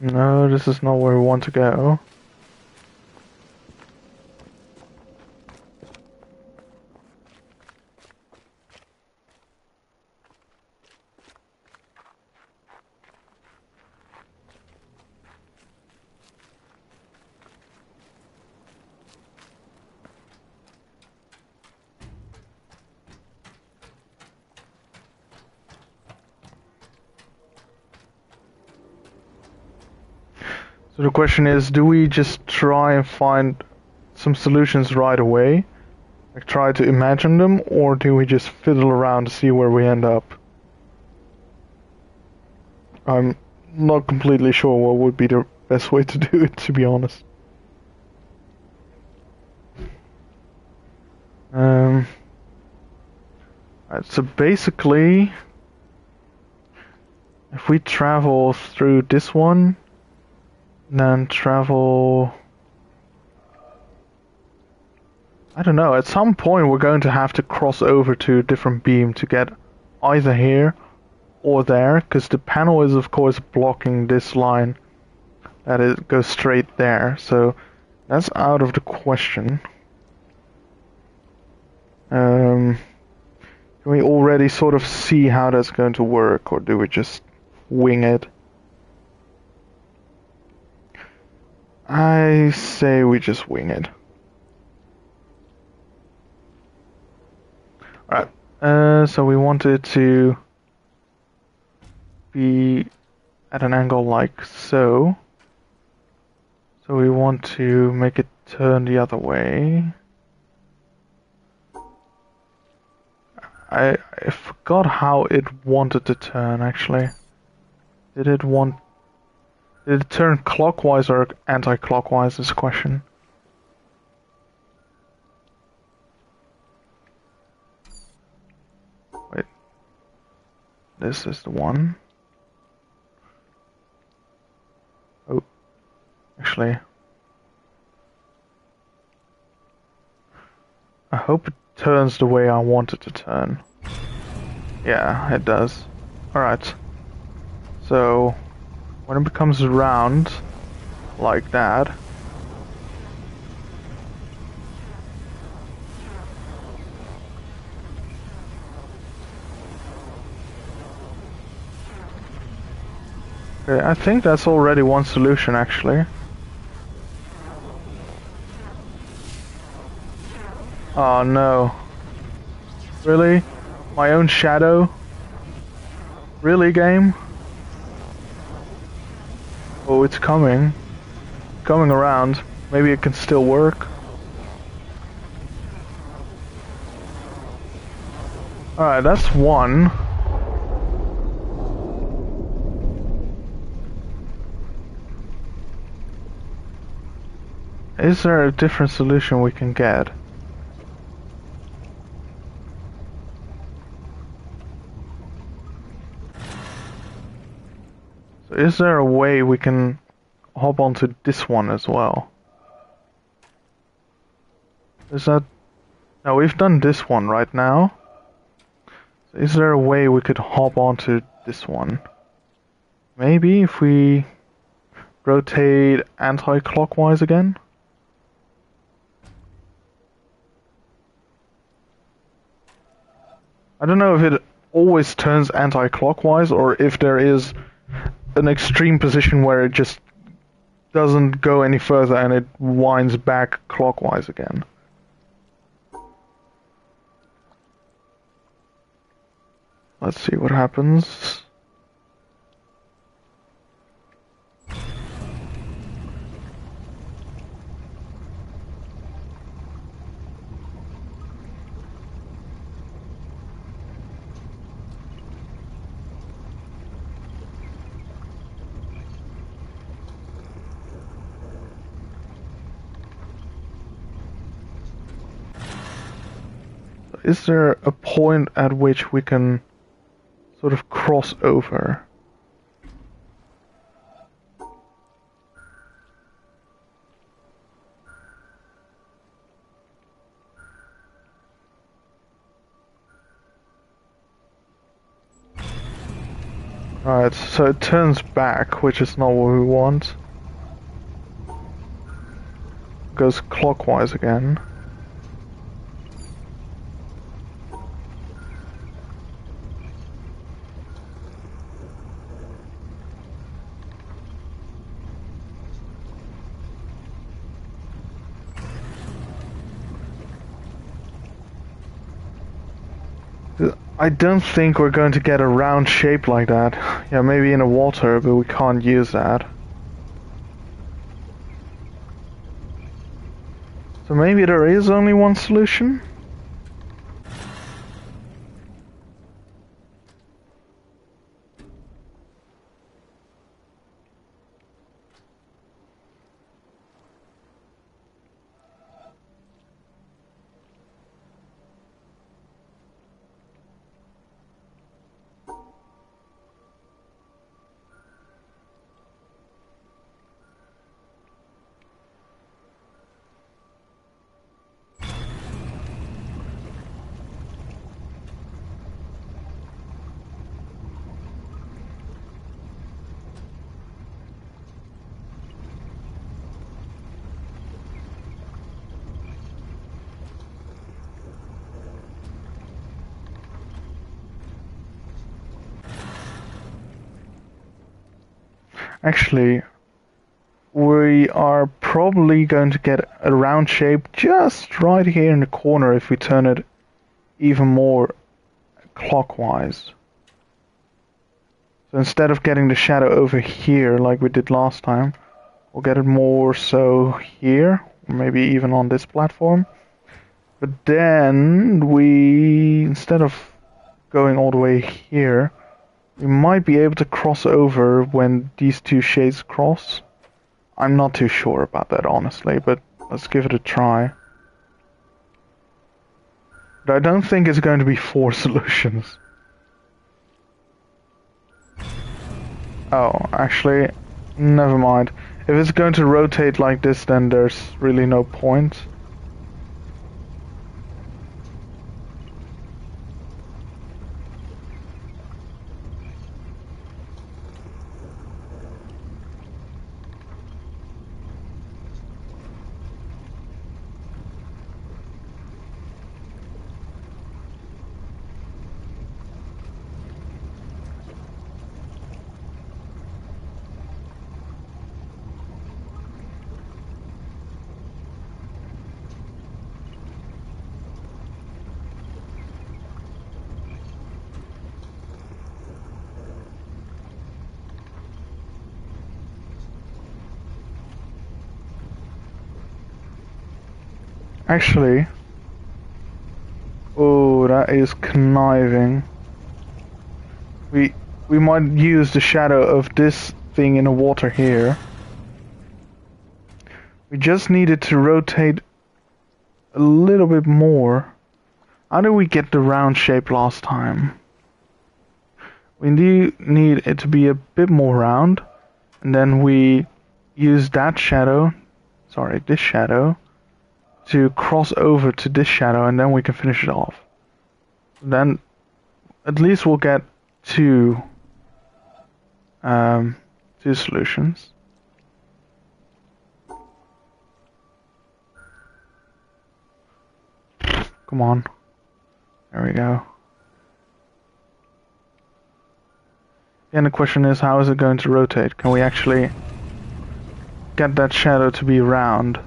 No, this is not where we want to go. So the question is, do we just try and find some solutions right away? Like try to imagine them, or do we just fiddle around to see where we end up? I'm not completely sure what would be the best way to do it, to be honest. Um, right, so basically, if we travel through this one, then travel... I don't know, at some point we're going to have to cross over to a different beam to get either here or there, because the panel is of course blocking this line that it goes straight there, so that's out of the question. Can we already sort of see how that's going to work, or do we just wing it? I say we just wing it. Alright, so we want it to be at an angle like so. So we want to make it turn the other way. I forgot how it wanted to turn actually. Did it turn clockwise or anti-clockwise is the question. Wait. This is the one. Oh. Actually. I hope it turns the way I want it to turn. Yeah, it does. Alright. So, when it becomes round, like that, okay, I think that's already one solution actually. Oh no. Really? My own shadow? Really, game? Oh, it's coming. Coming around. Maybe it can still work. Alright, that's one. Is there a different solution we can get? So is there a way we can hop onto this one as well? Is that... No, we've done this one right now. So is there a way we could hop onto this one? Maybe if we rotate anti-clockwise again? I don't know if it always turns anti-clockwise or if there is an extreme position where it just doesn't go any further and it winds back clockwise again. Let's see what happens. Is there a point at which we can sort of cross over? Alright, so it turns back, which is not what we want. Goes clockwise again. I don't think we're going to get a round shape like that. Yeah, maybe in the water, but we can't use that. So maybe there is only one solution? Actually, we are probably going to get a round shape just right here in the corner if we turn it even more clockwise. So instead of getting the shadow over here like we did last time, we'll get it more so here, or maybe even on this platform. But then we, instead of going all the way here, we might be able to cross over when these two shades cross. I'm not too sure about that, honestly, but let's give it a try. But I don't think it's going to be 4 solutions. Oh, actually, never mind. If it's going to rotate like this, then there's really no point. Actually, oh, that is conniving. We might use the shadow of this thing in the water here. We just needed to rotate a little bit more. How did we get the round shape last time? We do need it to be a bit more round, and then we use that shadow, sorry, this shadow, to cross over to this shadow, and then we can finish it off. Then at least we'll get two solutions. Come on. There we go. And the question is, how is it going to rotate? Can we actually get that shadow to be round?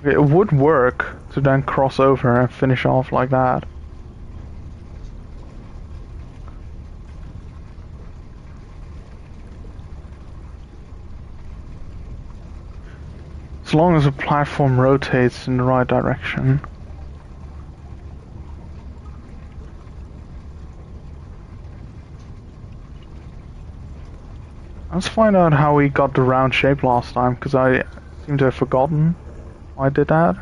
It would work to then cross over and finish off like that. As long as the platform rotates in the right direction. Let's find out how we got the round shape last time, because I seem to have forgotten why I did that.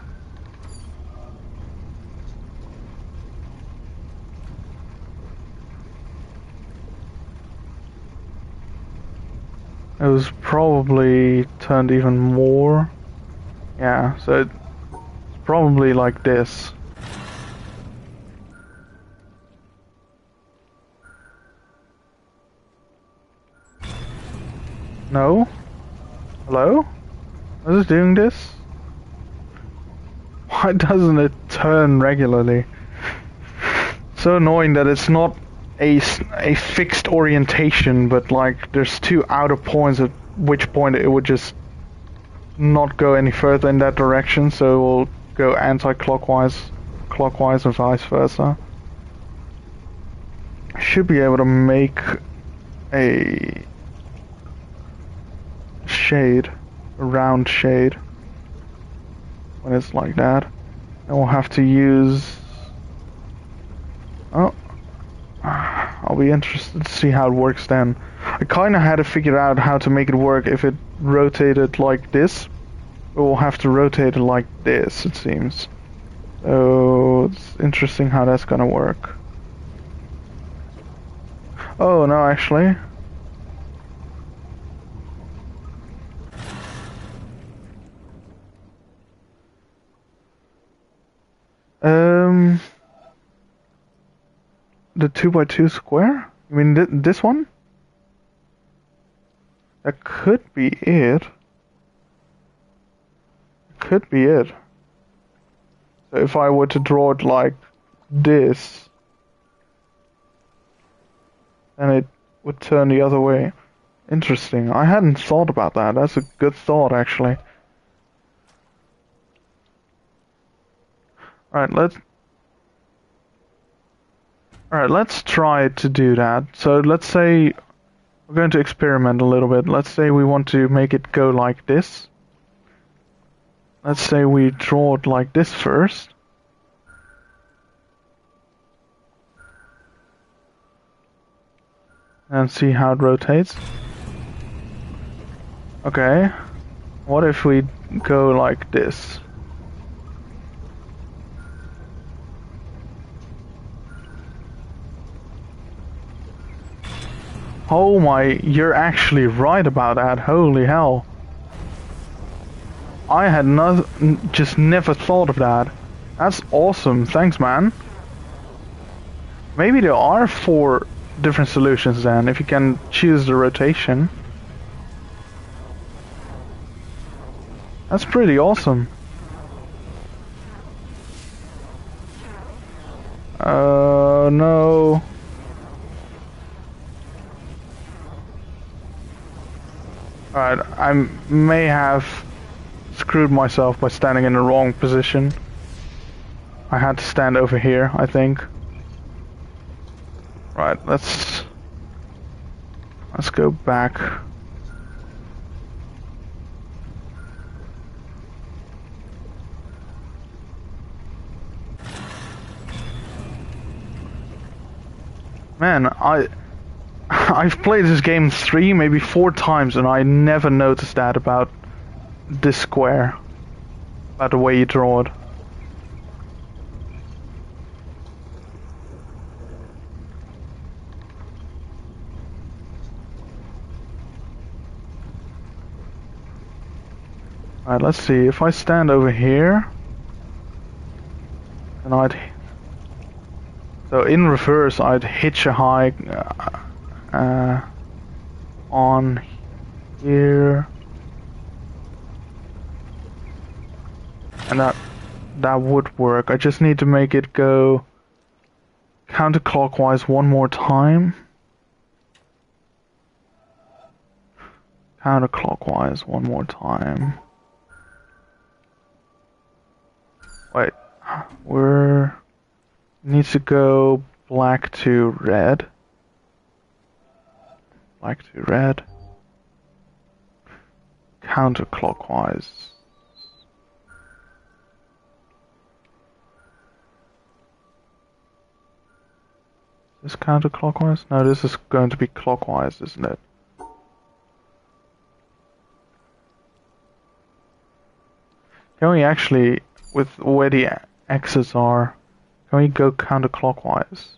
It was probably turned even more. Yeah, so it's probably like this. No? Hello? Is it doing this? Why doesn't it turn regularly? So annoying that it's not a fixed orientation, but like there's two outer points at which point it would just not go any further in that direction, so it will go anti-clockwise, clockwise, and vice versa. I should be able to make a shade, a round shade, when it's like that. And we'll have to use... Oh, I'll be interested to see how it works then. I kinda had to figure out how to make it work if it rotated like this. We'll have to rotate it like this, it seems. So it's interesting how that's gonna work. Oh no, actually. The 2x2 square? You mean this one? That could be it. Could be it. So if I were to draw it like this, then it would turn the other way. Interesting. I hadn't thought about that. That's a good thought, actually. Alright, let's try to do that. So let's say we're going to experiment a little bit. Let's say we want to make it go like this. Let's say we draw it like this first. And see how it rotates. Okay. What if we go like this? Oh my, you're actually right about that. Holy hell. I had just never thought of that. That's awesome. Thanks, man. Maybe there are 4 different solutions then, if you can choose the rotation. That's pretty awesome. No. Alright, I may have screwed myself by standing in the wrong position. I had to stand over here, I think. Right, let's go back. Man, I've played this game 3, maybe 4 times, and I never noticed that about this square. About the way you draw it. Alright, let's see. If I stand over here, and so in reverse, I'd hitch a high on here, and that would work. I just need to make it go counterclockwise one more time. Counterclockwise one more time. Wait, needs to go black to red. Black to red. Counterclockwise. Is this counterclockwise? No, this is going to be clockwise, isn't it? Can we actually, with where the X's are, can we go counterclockwise?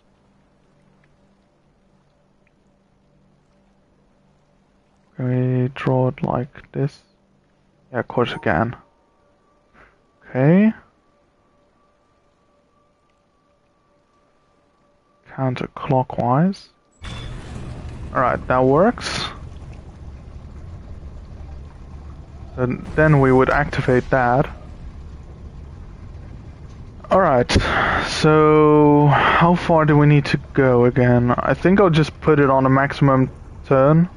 Can we draw it like this? Yeah, of course we can. Okay. Counterclockwise. Alright, that works. And then we would activate that. Alright, so how far do we need to go again? I think I'll just put it on a maximum turn,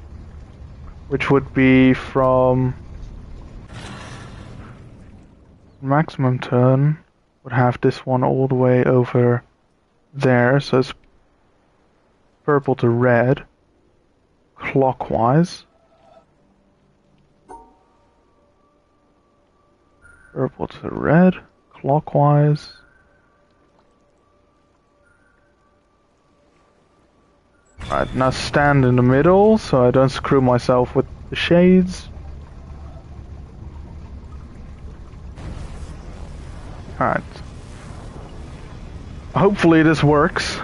which would be from maximum turn, would have this one all the way over there, so it's purple to red, clockwise. Purple to red, clockwise. Right, now stand in the middle so I don't screw myself with the shades. Alright. Hopefully this works.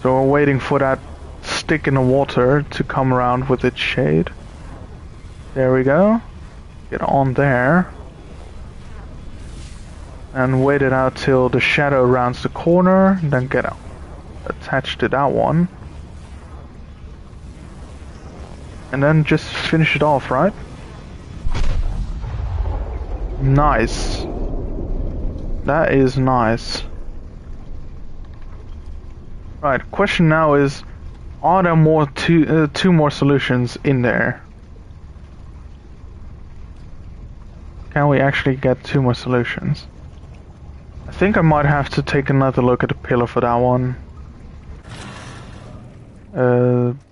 So we're waiting for that stick in the water to come around with its shade. There we go. Get on there. And wait it out till the shadow rounds the corner, then get attached to that one. And then just finish it off, right? Nice. That is nice. Right, question now is, are there two more solutions in there? Can we actually get two more solutions? I think I might have to take another look at the pillar for that one.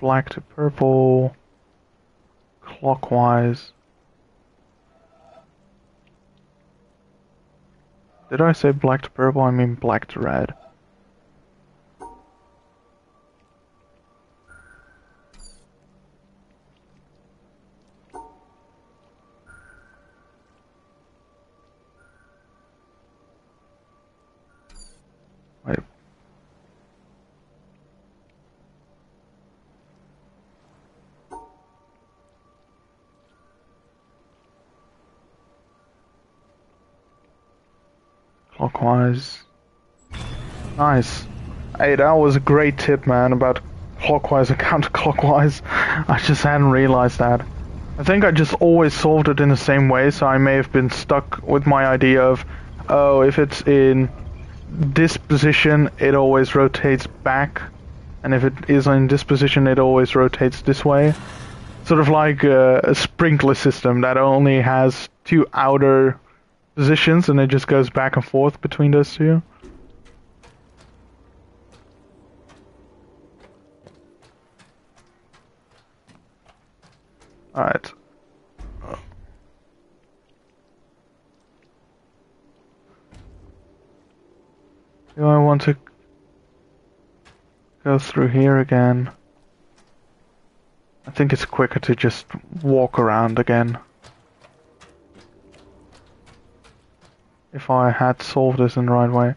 Black to purple, clockwise. Did I say black to purple? I mean black to red. Wait. Clockwise. Nice. Hey, that was a great tip, man, about clockwise and counterclockwise. I just hadn't realized that. I think I just always solved it in the same way, so I may have been stuck with my idea of, oh, if it's in this position, it always rotates back, and if it is in this position, it always rotates this way. Sort of like a sprinkler system that only has two outer positions, and it just goes back and forth between those two. Alright. Do I want to go through here again? I think it's quicker to just walk around again. If I had solved this in the right way.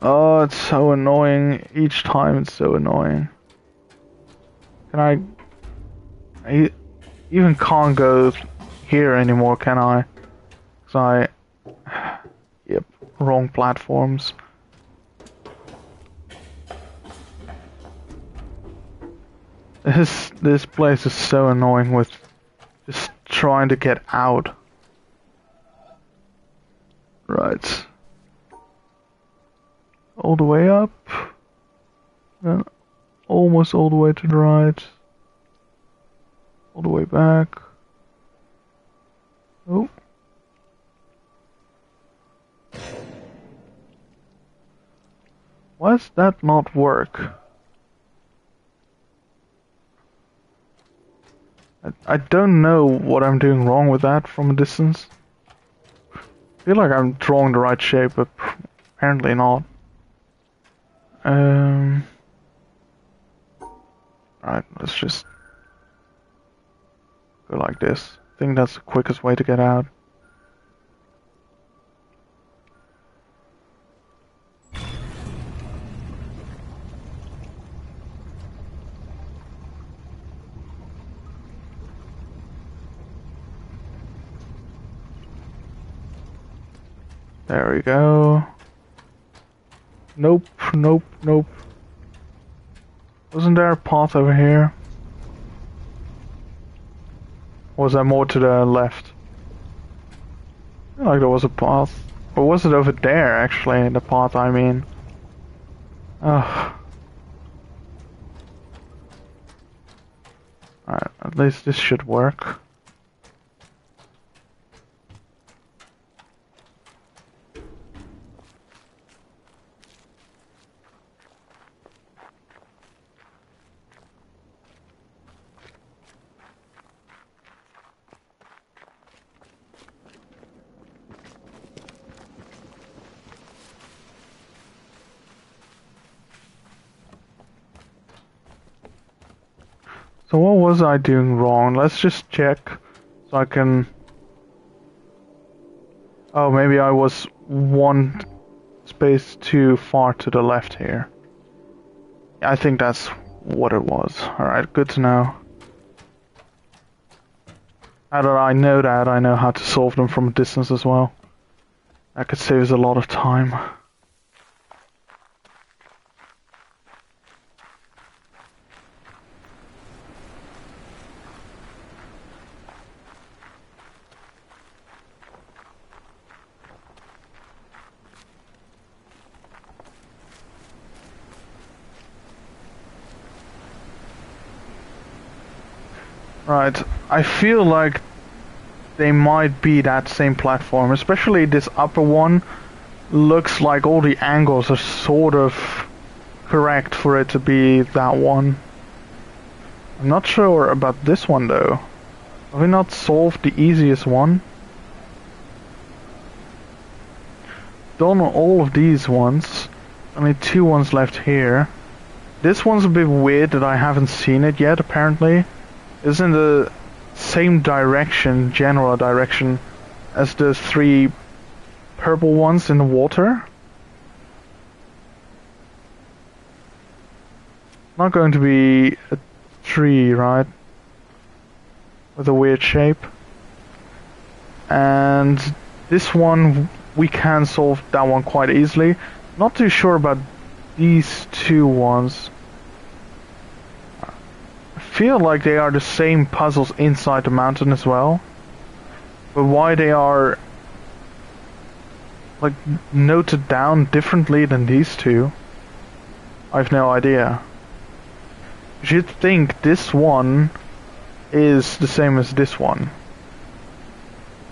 Oh, it's so annoying. Each time it's so annoying. Can I even can't go here anymore, can I? Because yep, wrong platforms. This place is so annoying with just trying to get out. Right. All the way up. Then almost all the way to the right. All the way back. Oh. Why does that not work? I don't know what I'm doing wrong with that from a distance. I feel like I'm drawing the right shape, but apparently not. Alright, let's just go like this. I think that's the quickest way to get out. There we go. Nope, nope, nope. Wasn't there a path over here? Or was there more to the left? I feel like there was a path. Or was it over there, actually, the path I mean? Ugh. Alright, at least this should work. So what was I doing wrong? Let's just check so I can... Oh, maybe I was one space too far to the left here. I think that's what it was. Alright, good to know. Now that I know that, I know how to solve them from a distance as well. That could save us a lot of time. Right, I feel like they might be that same platform, especially this upper one looks like all the angles are sort of correct for it to be that one. I'm not sure about this one though. Have we not solved the easiest one? Done all of these ones. Only 2 ones left here. This one's a bit weird that I haven't seen it yet apparently. It's in the same direction, general direction, as the 3 purple ones in the water. Not going to be a tree, right? With a weird shape. And this one, we can solve that one quite easily. Not too sure about these 2 ones. I feel like they are the same puzzles inside the mountain as well. But why they are like noted down differently than these 2, I've no idea. You should think this one is the same as this one.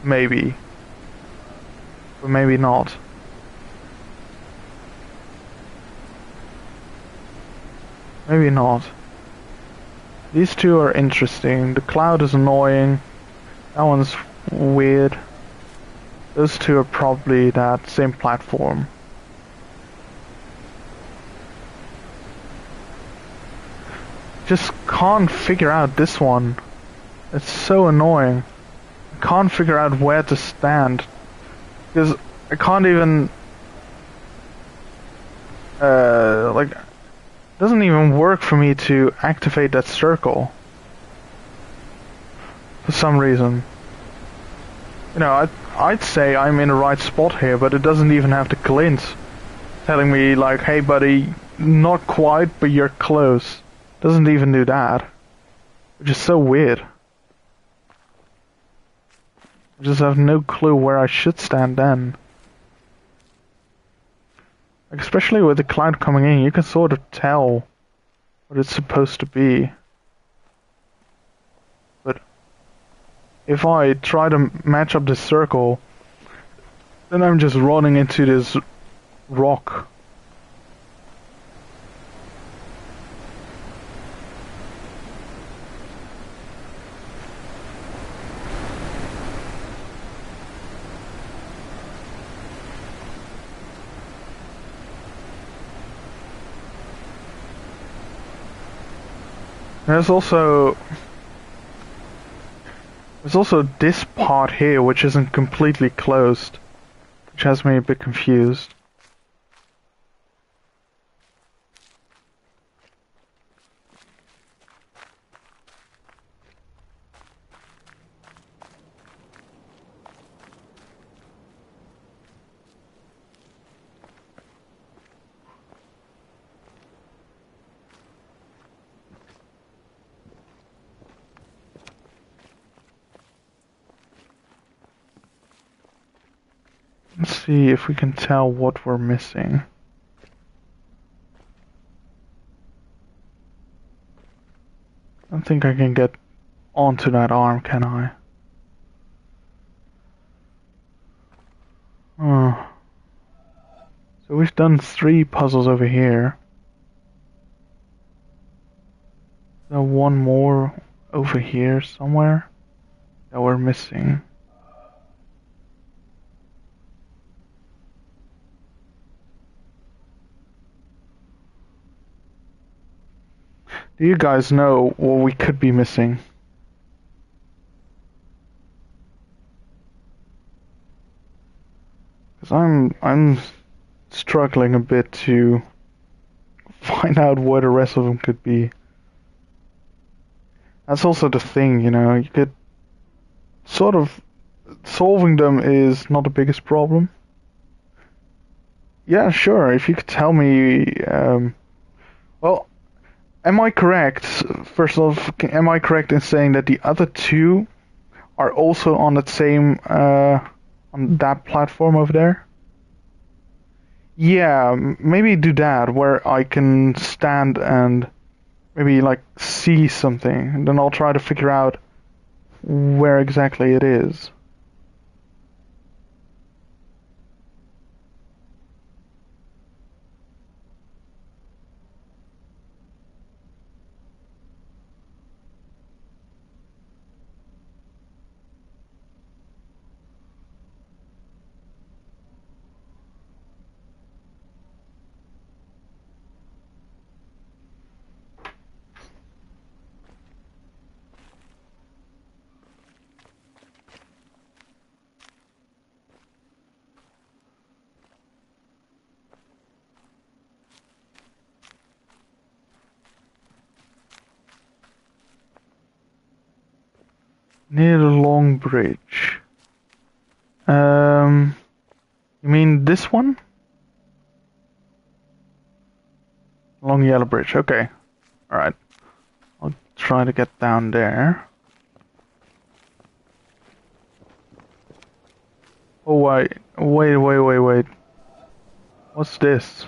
Maybe. But maybe not. Maybe not. These 2 are interesting. The cloud is annoying. That one's weird. Those 2 are probably that same platform. Just can't figure out this one. It's so annoying. I can't figure out where to stand. Because I can't even... like... It doesn't even work for me to activate that circle. For some reason. You know, I'd say I'm in the right spot here, but it doesn't even have the glint telling me like, hey buddy, not quite, but you're close. Doesn't even do that. Which is so weird. I just have no clue where I should stand then. Like, especially with the cloud coming in, you can sort of tell what it's supposed to be. But if I try to match up this circle, then I'm just running into this rock. There's also this part here which isn't completely closed, which has me a bit confused. Let's see if we can tell what we're missing. I don't think I can get onto that arm, can I? Oh. So we've done 3 puzzles over here. There's one more over here somewhere that we're missing. Do you guys know what we could be missing? Because I'm struggling a bit to find out where the rest of them could be. That's also the thing, you know, you could sort of solving them is not the biggest problem. Yeah, sure, if you could tell me, well, am I correct, first off, am I correct in saying that the other 2 are also on that same, on that platform over there? Yeah, maybe do that, where I can stand and maybe, like, see something, and then I'll try to figure out where exactly it is. Near the long bridge. You mean this one? Long yellow bridge, okay. Alright. I'll try to get down there. Oh wait. What's this?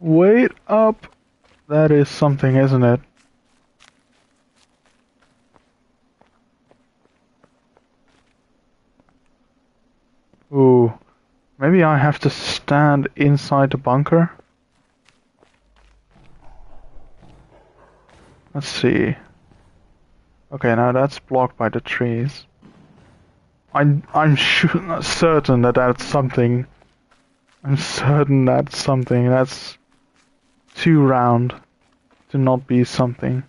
Wait up! That is something, isn't it? Ooh. Maybe I have to stand inside the bunker? Let's see. Okay, now that's blocked by the trees. I'm certain that that's something. I'm certain that's something. That's too round to not be something.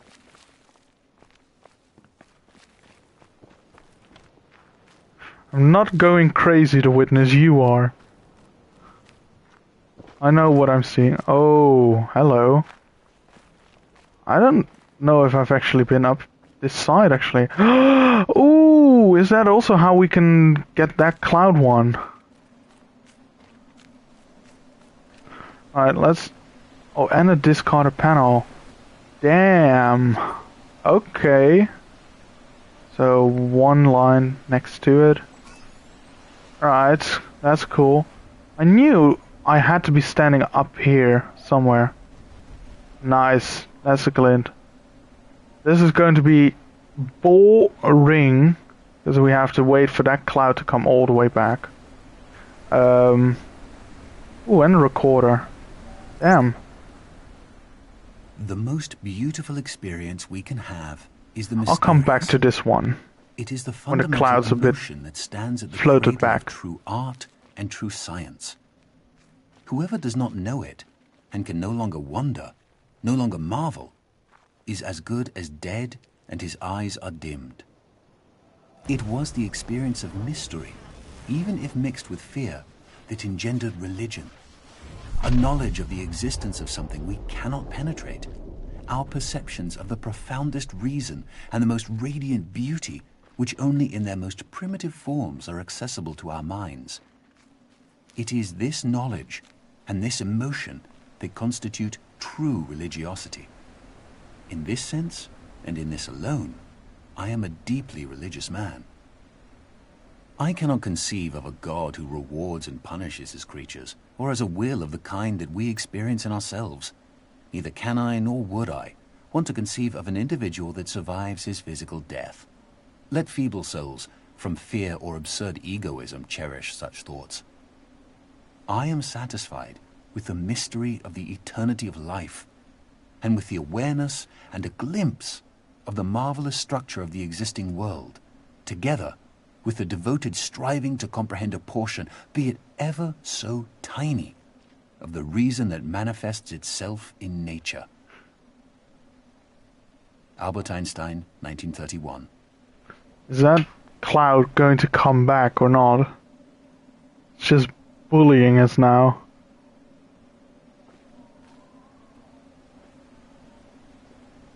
I'm not going crazy to witness, you are. I know what I'm seeing. Oh, hello. I don't know if I've actually been up this side, actually. Ooh, is that also how we can get that cloud one? Alright, let's... Oh, and a discarded panel. Damn. Okay. So, one line next to it. Alright, that's cool. I knew I had to be standing up here somewhere. Nice. That's a glint. This is going to be boring, because we have to wait for that cloud to come all the way back. Ooh, and a recorder. Damn. The most beautiful experience we can have is the mysterious. I'll come back to this one. It is the when the fundamental cloud's a bit emotion that stands at the floated cradle of back. true art and true science. Whoever does not know it, and can no longer wonder, no longer marvel, is as good as dead, and his eyes are dimmed. It was the experience of mystery, even if mixed with fear, that engendered religion. A knowledge of the existence of something we cannot penetrate, our perceptions of the profoundest reason and the most radiant beauty, which only in their most primitive forms are accessible to our minds. It is this knowledge and this emotion that constitute true religiosity. In this sense, and in this alone, I am a deeply religious man. I cannot conceive of a God who rewards and punishes his creatures, or has a will of the kind that we experience in ourselves. Neither can I, nor would I, want to conceive of an individual that survives his physical death. Let feeble souls, from fear or absurd egoism, cherish such thoughts. I am satisfied with the mystery of the eternity of life, and with the awareness and a glimpse of the marvelous structure of the existing world, together with the devoted striving to comprehend a portion, be it ever so tiny, of the reason that manifests itself in nature. Albert Einstein, 1931. Is that cloud going to come back or not? It's just bullying us now.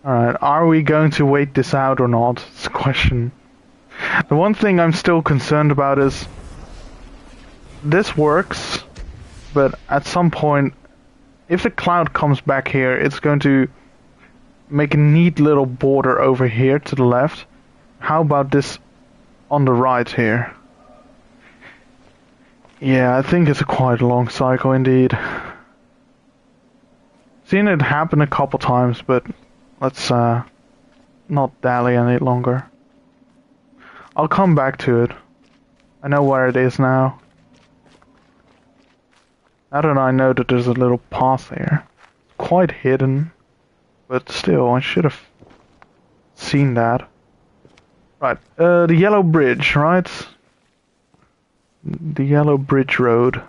Alright, are we going to wait this out or not? It's a question. The one thing I'm still concerned about is this works, but at some point, if the cloud comes back here, it's going to make a neat little border over here to the left. How about this on the right here? Yeah, I think it's a quite long cycle indeed. Seen it happen a couple times, but let's not dally any longer. I'll come back to it. I know where it is now. Now that I know that there's a little path there. Quite hidden, but still, I should have seen that. Right, the yellow bridge, right? The yellow bridge road.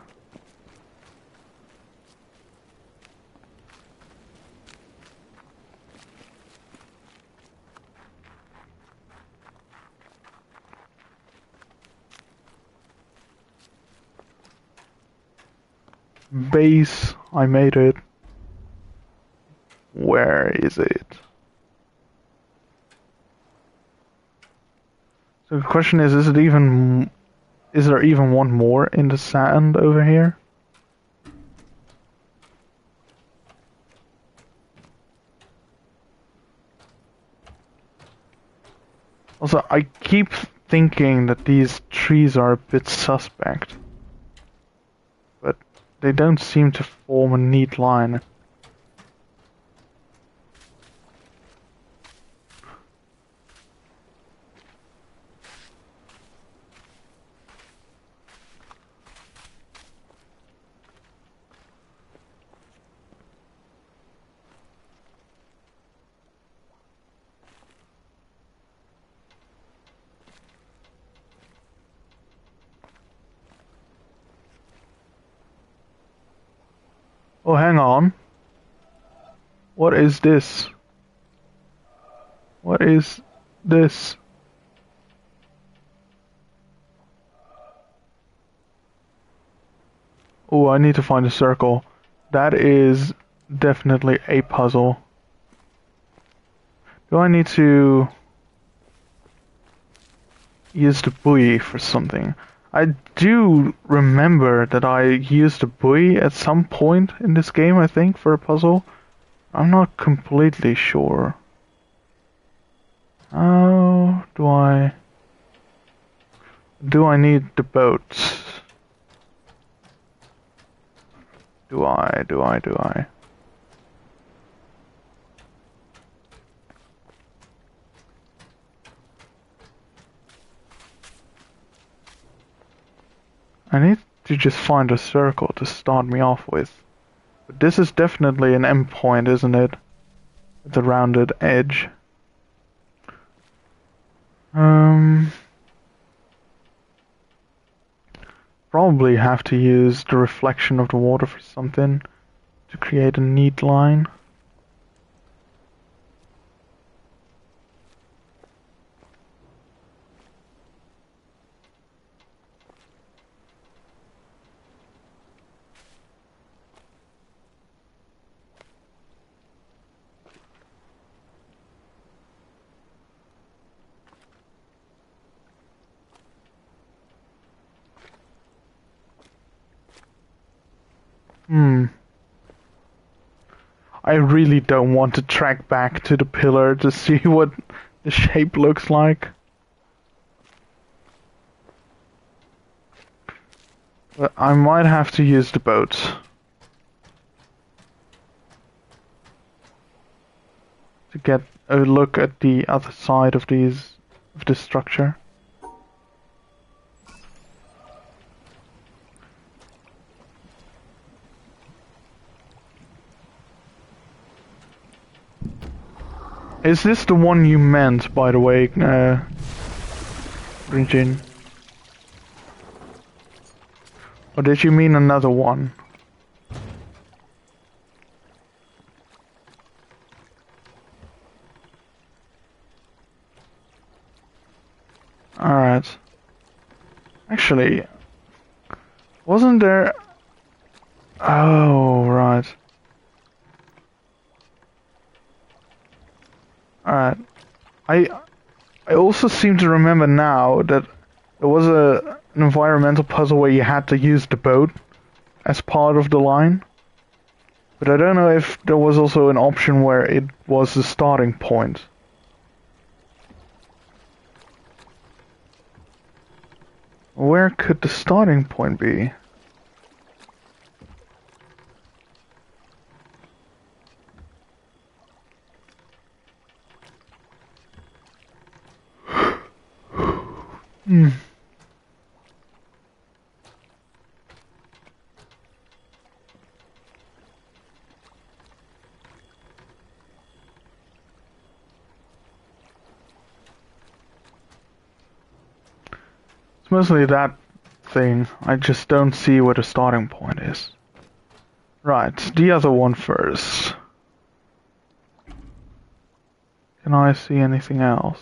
Base, I made it. Where is it? So the question is there even one more in the sand over here? Also, I keep thinking that these trees are a bit suspect. But they don't seem to form a neat line. Oh, hang on. What is this? What is this? Oh, I need to find a circle. That is definitely a puzzle. Do I need to use the buoy for something? I do remember that I used a buoy at some point in this game, I think, for a puzzle. I'm not completely sure. How do I... Do I need the boats? Do I? I need to just find a circle to start me off with. But this is definitely an endpoint, isn't it? With a rounded edge. Probably have to use the reflection of the water for something to create a neat line. I really don't want to track back to the pillar to see what the shape looks like. But I might have to use the boats. To get a look at the other side of this structure. Is this the one you meant, by the way, Rinjin? Or did you mean another one? Alright. Actually, wasn't there... Oh, right. Alright. I also seem to remember now that there was an environmental puzzle where you had to use the boat as part of the line. But I don't know if there was also an option where it was the starting point. Where could the starting point be? Hmm. It's mostly that thing. I just don't see where the starting point is. Right, the other one first. Can I see anything else?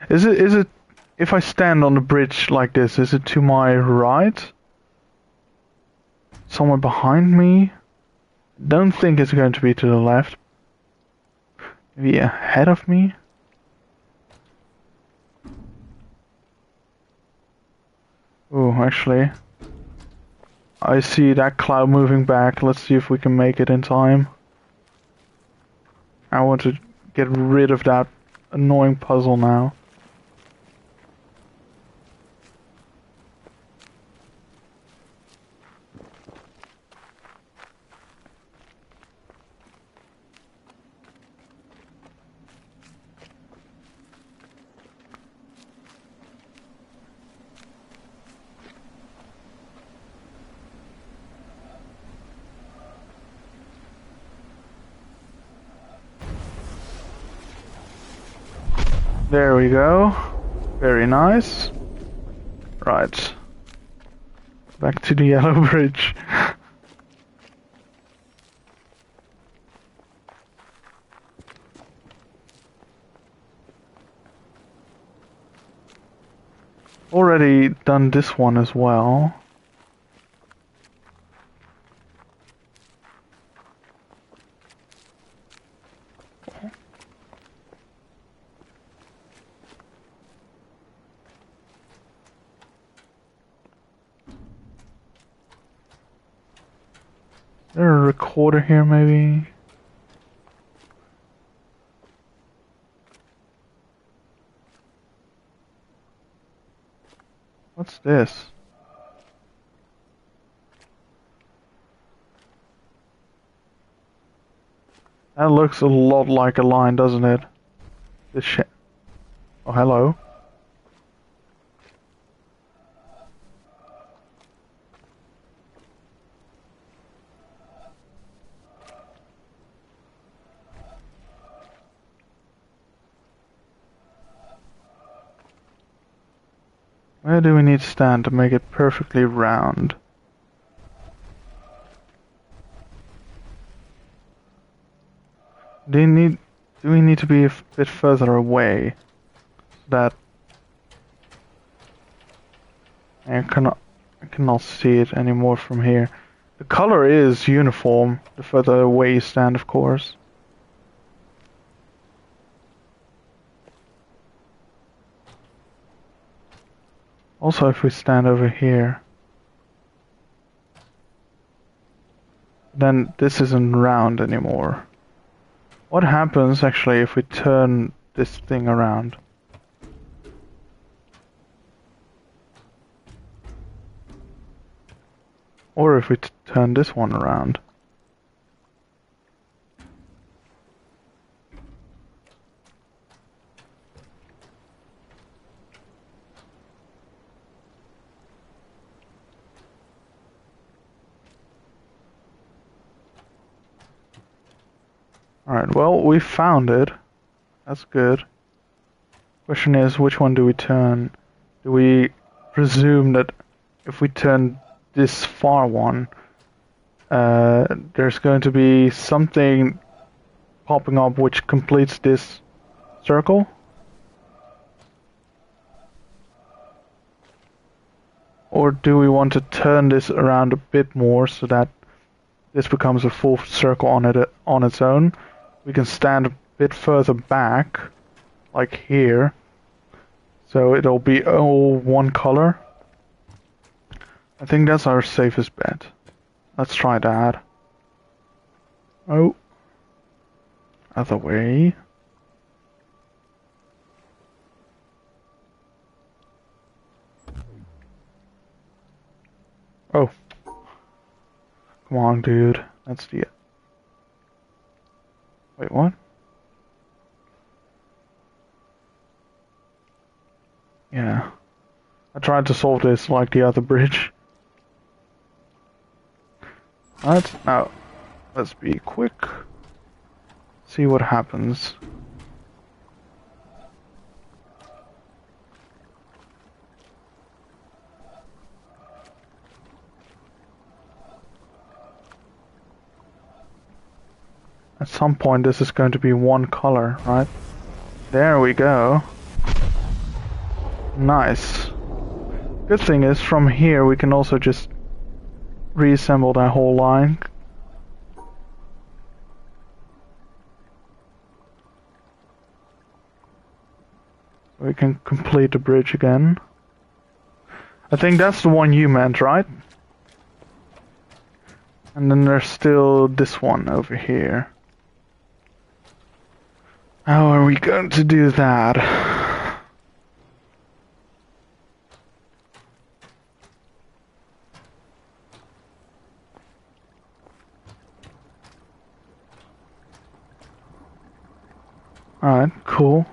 Is it if I stand on the bridge like this, is it to my right? Somewhere behind me? Don't think it's going to be to the left. Maybe ahead of me? Oh, actually, I see that cloud moving back. Let's see if we can make it in time. I want to get rid of that annoying puzzle now. There we go. Very nice. Right. Back to the yellow bridge. Already done this one as well. Is there a recorder here maybe? What's this? That looks a lot like a line, doesn't it? This shit. Oh, hello. Where do we need to stand to make it perfectly round? Do we need to be a bit further away? So that I cannot see it anymore from here. The color is uniform, the further away you stand, of course. Also, if we stand over here, then this isn't round anymore. What happens actually if we turn this thing around? Or if we turn this one around? Alright, well, we found it. That's good. Question is, which one do we turn? Do we presume that if we turn this far one, there's going to be something popping up which completes this circle? Or do we want to turn this around a bit more so that this becomes a full circle on its own? We can stand a bit further back, like here, so it'll be all one color. I think that's our safest bet. Let's try that. Oh. Other way. Oh. Come on, dude. That's the... Wait, what? Yeah. I tried to solve this like the other bridge. Alright, now, let's be quick. See what happens. At some point this is going to be one color, right? There we go. Nice. Good thing is, from here we can also just reassemble that whole line. We can complete the bridge again. I think that's the one you meant, right? And then there's still this one over here. How are we going to do that? Alright, cool.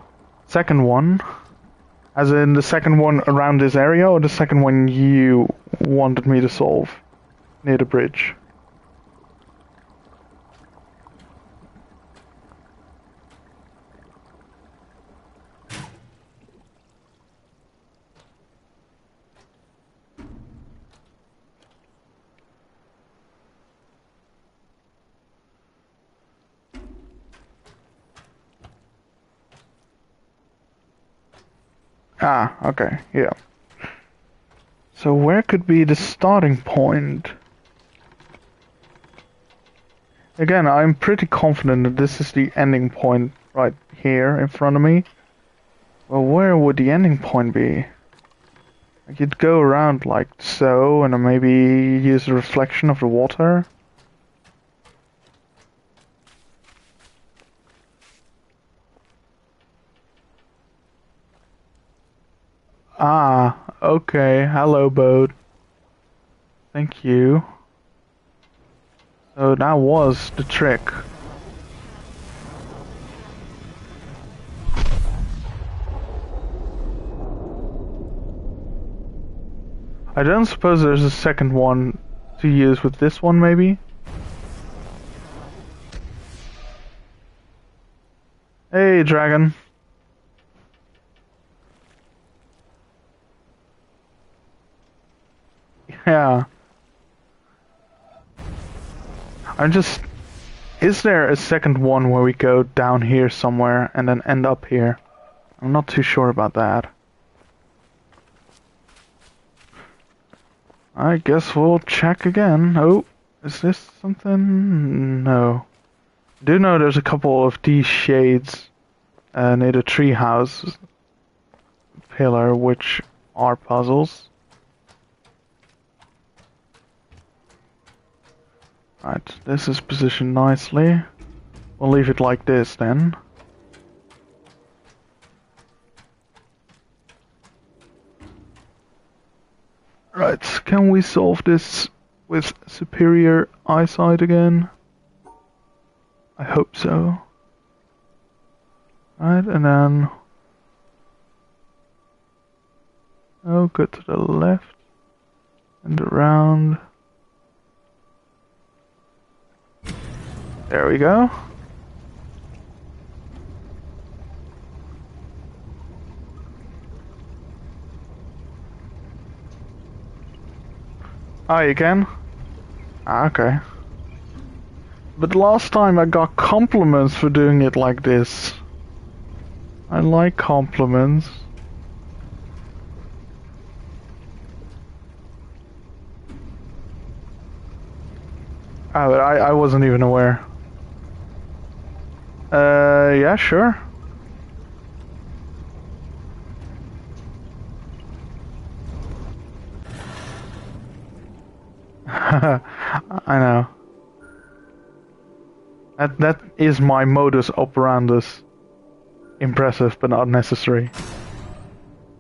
Second one. As in the second one around this area, or the second one you wanted me to solve? Near the bridge. Ah, okay, yeah. So where could be the starting point? Again, I'm pretty confident that this is the ending point right here in front of me. Well, where would the ending point be? I could go around like so, and then maybe use the reflection of the water. Ah, okay. Hello, boat. Thank you. So that was the trick. I don't suppose there's a second one to use with this one, maybe? Hey, dragon. Yeah. I'm just... Is there a second one where we go down here somewhere and then end up here? I'm not too sure about that. I guess we'll check again. Oh, is this something? No. I do know there's a couple of these shades near the treehouse pillar, which are puzzles. Right, this is positioned nicely. We'll leave it like this then. Right, can we solve this with superior eyesight again? I hope so. Right, and then... Oh, go to the left. And around. There we go. Oh, you can? Ah, okay. But last time I got compliments for doing it like this. I like compliments. Oh, I wasn't even aware. Yeah, sure. I know. That is my modus operandus. Impressive, but not necessary.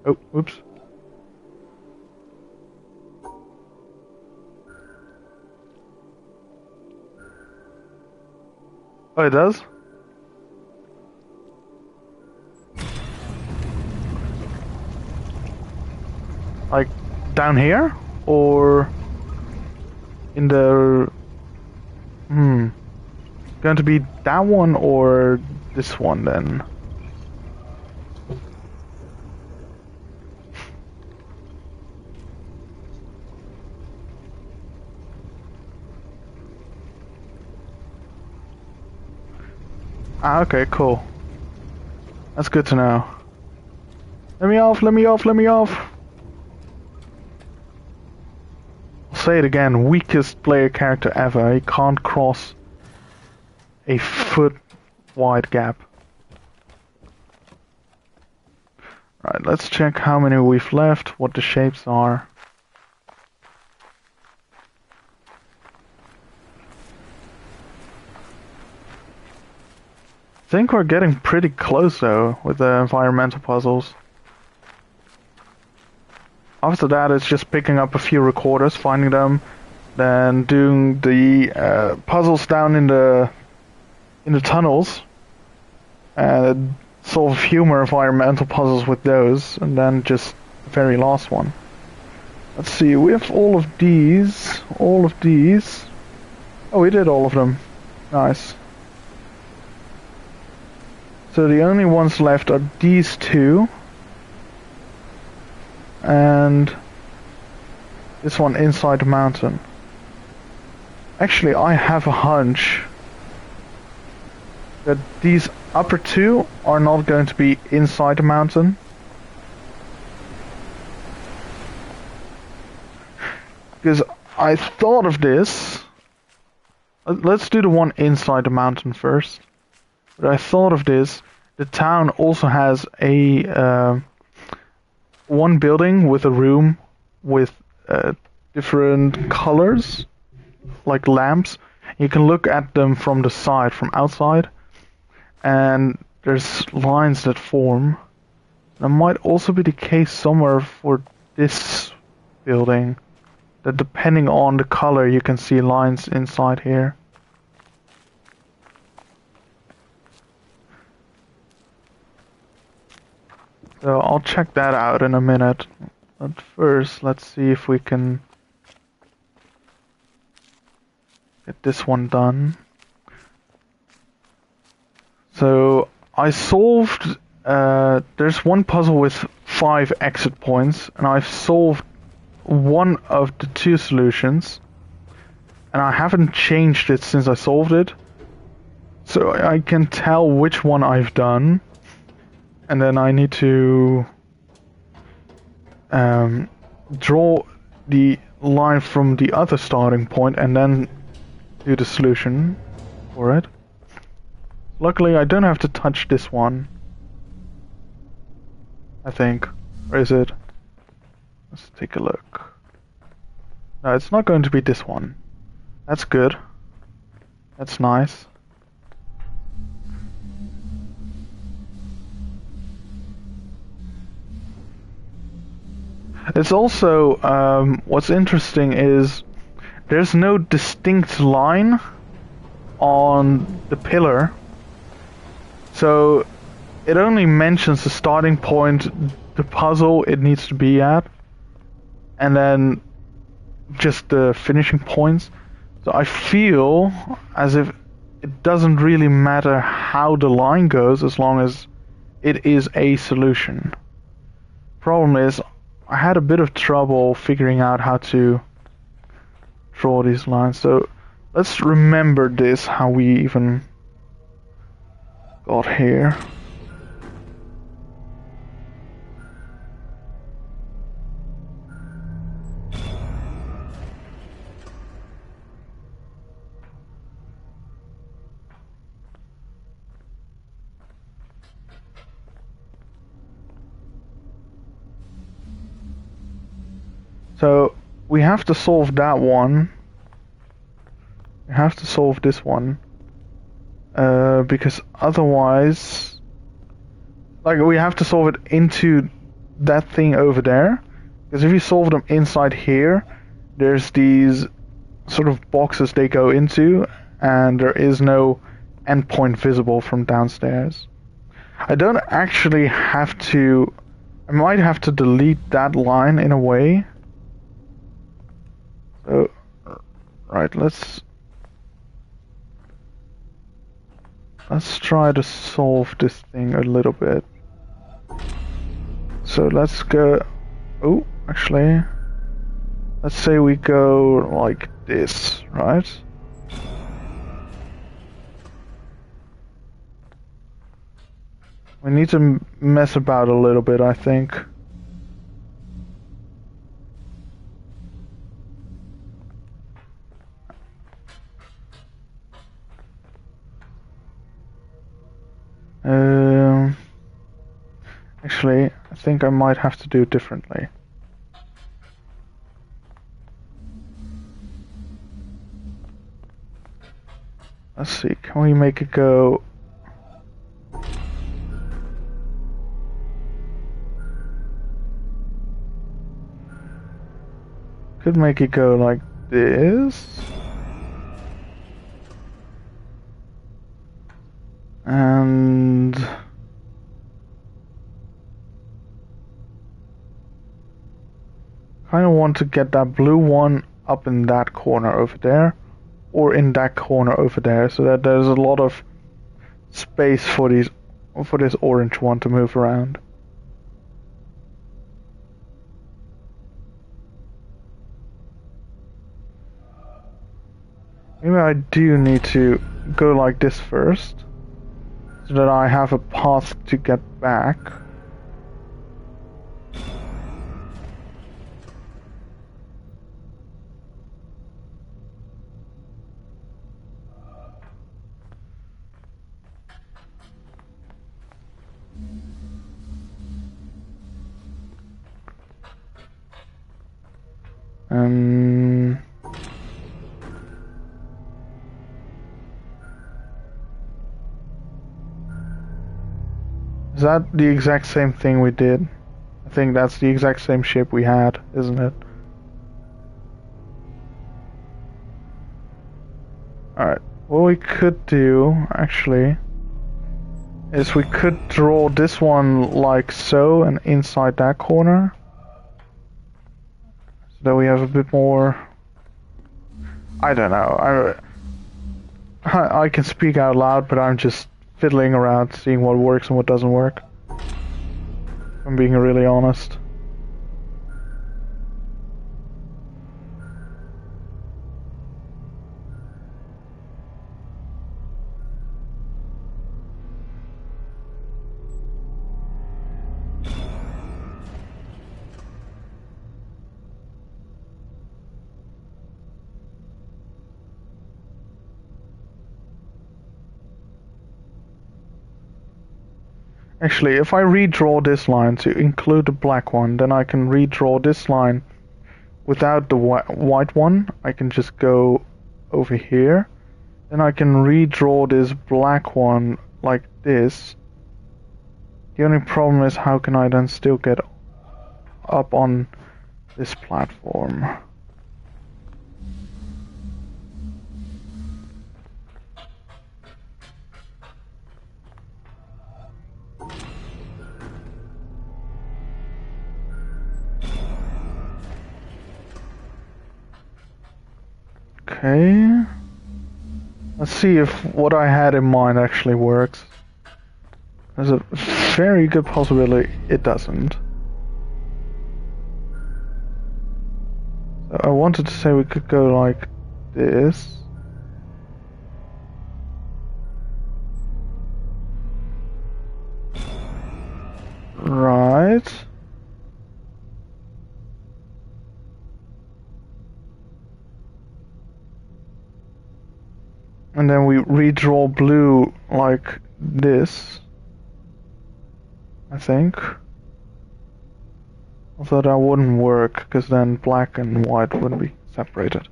Oh, whoops. Oh, it does? Like, down here? Or in the... Going to be that one or this one then? Ah, okay, cool. That's good to know. Let me off, let me off, let me off! I'll say it again, weakest player character ever. He can't cross a foot wide gap. Right, let's check how many we've left, what the shapes are. I think we're getting pretty close though with the environmental puzzles. After that it's just picking up a few recorders, finding them, then doing the puzzles down in the tunnels, and solve a few more environmental puzzles with those, and then just the very last one. Let's see, we have all of these. Oh, we did all of them. Nice. So the only ones left are these two. And this one inside the mountain. Actually, I have a hunch that these upper two are not going to be inside the mountain. Because I thought of this. Let's do the one inside the mountain first. But I thought of this. The town also has a one building with a room with different colors, like lamps. You can look at them from the side, from outside, and there's lines that form. That might also be the case somewhere for this building, that depending on the color you can see lines inside here. So I'll check that out in a minute. But first, let's see if we can get this one done. So I solved, there's one puzzle with 5 exit points, and I've solved one of the 2 solutions, and I haven't changed it since I solved it. So I can tell which one I've done. And then I need to draw the line from the other starting point and then do the solution for it. Luckily I don't have to touch this one, I think. Or is it? Let's take a look. No, it's not going to be this one. That's good. That's nice. It's also, what's interesting is there's no distinct line on the pillar, so it only mentions the starting point, the puzzle it needs to be at, and then just the finishing points. So I feel as if it doesn't really matter how the line goes as long as it is a solution. Problem is, I had a bit of trouble figuring out how to draw these lines, so let's remember this, how we even got here. So we have to solve that one. We have to solve this one. Because otherwise, like, we have to solve it into that thing over there. Because if you solve them inside here, there's these sort of boxes they go into, and there is no endpoint visible from downstairs. I don't actually have to I might have to delete that line in a way. So, right, let's try to solve this thing a little bit. So let's go, oh, actually, let's say we go like this, right? We need to mess about a little bit, I think. Actually, I think I might have to do it differently. Let's see, can we make it go... Could make it go like this. And... I want to get that blue one up in that corner over there, or in that corner over there, so that there's a lot of space for this orange one to move around. Maybe I do need to go like this first, so that I have a path to get back. Is that the exact same thing we did? I think that's the exact same shape we had, isn't it? Alright, what we could do, actually, is we could draw this one like so, and inside that corner. So that we have a bit more... I don't know, I can speak out loud, but I'm just fiddling around, seeing what works and what doesn't work. I'm being really honest. Actually, if I redraw this line to include the black one, then I can redraw this line without the white one. I can just go over here. Then I can redraw this black one like this. The only problem is, how can I then still get up on this platform? Okay, let's see if what I had in mind actually works. There's a very good possibility it doesn't. So I wanted to say we could go like this. Right. And then we redraw blue like this, I think. Although that wouldn't work, because then black and white wouldn't be separated.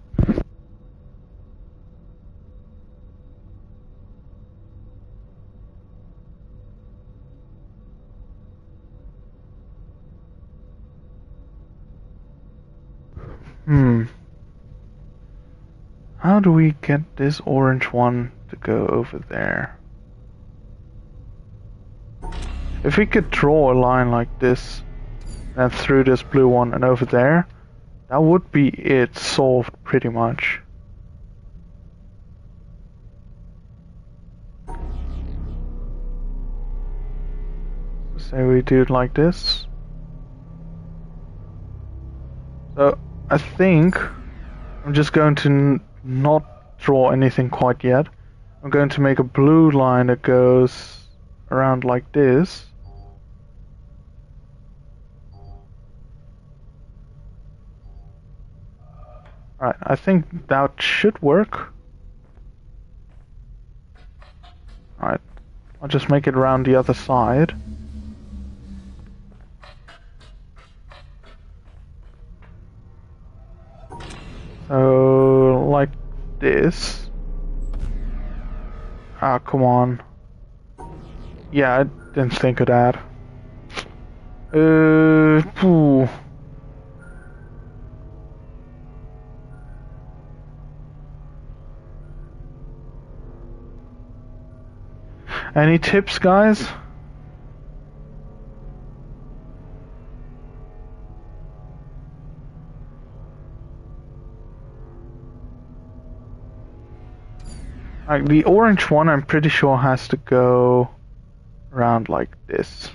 How do we get this orange one to go over there? If we could draw a line like this then through this blue one and over there. That would be it solved pretty much. Say we do it like this. So I think I'm just going to not draw anything quite yet. I'm going to make a blue line that goes around like this. Alright, I think that should work. Alright, I'll just make it around the other side. So, like this. Ah, come on. Yeah, I didn't think of that. Phew. Any tips, guys? Like the orange one, I'm pretty sure has to go around like this.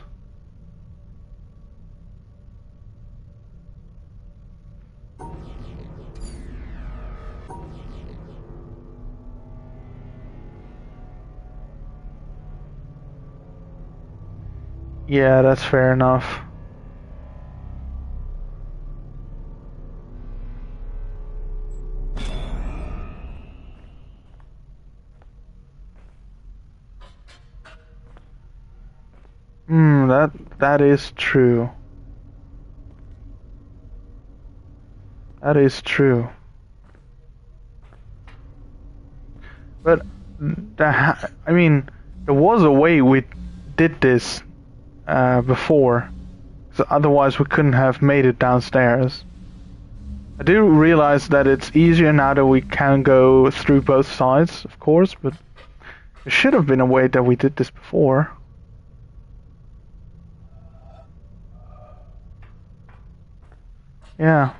Yeah, that's fair enough. That is true. That is true. But I mean, there was a way we did this before, so otherwise we couldn't have made it downstairs. I do realize that it's easier now that we can go through both sides, of course, but there should have been a way that we did this before. Yeah.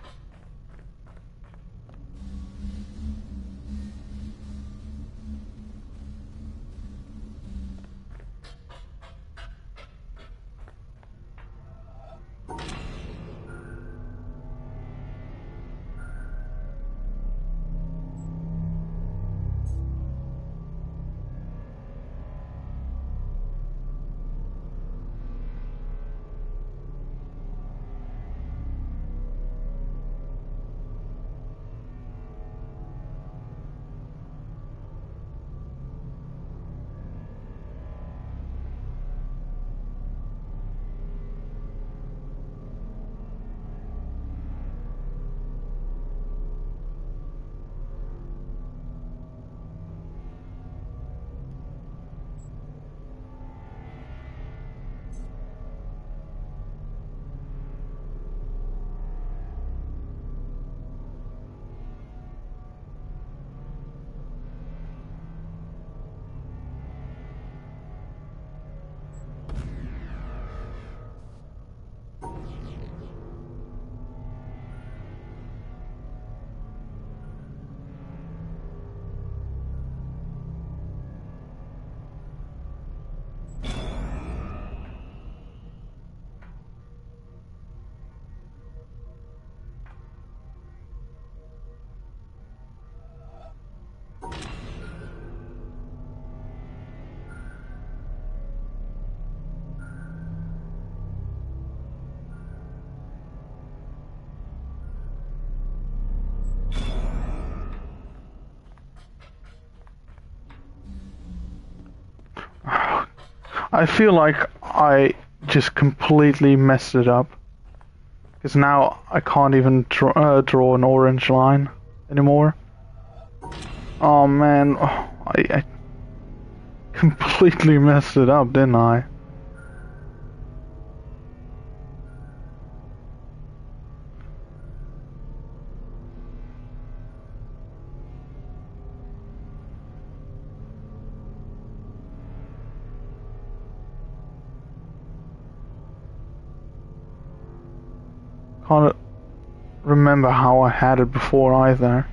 I feel like I just completely messed it up. Because now I can't even draw an orange line anymore. Oh man, I completely messed it up, didn't I? Can't remember how I had it before either.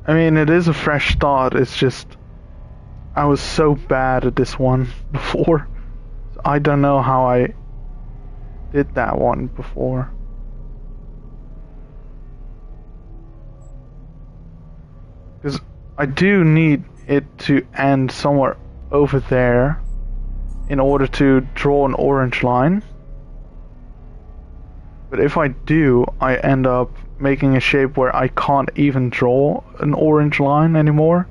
I mean, it is a fresh start, it's just I was so bad at this one before. I don't know how I did that one before. Because I do need it to end somewhere over there in order to draw an orange line. But if I do, I end up making a shape where I can't even draw an orange line anymore.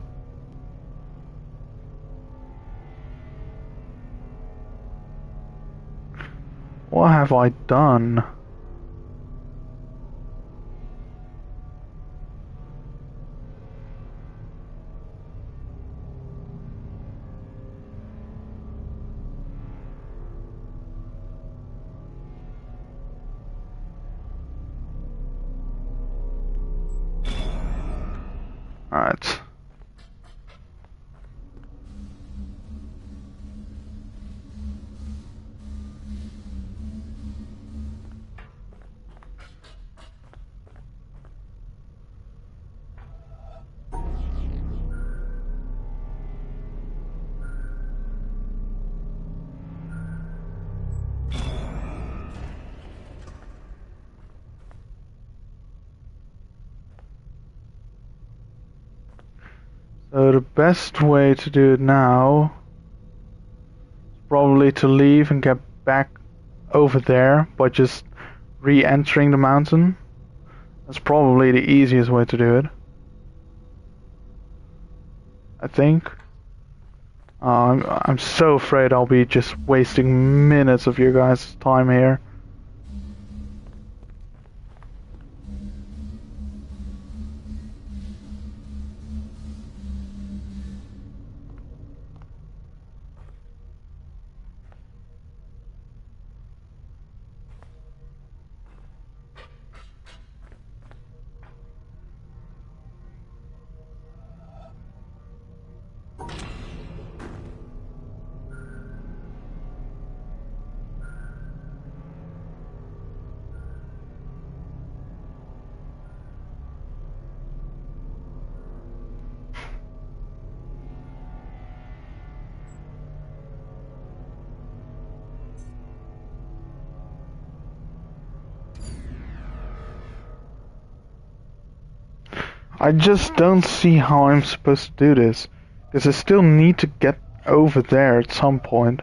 What have I done? Alright. So the best way to do it now is probably to leave and get back over there by just re-entering the mountain. That's probably the easiest way to do it, I think. I'm so afraid I'll be just wasting minutes of your guys' time here. I just don't see how I'm supposed to do this, because I still need to get over there at some point.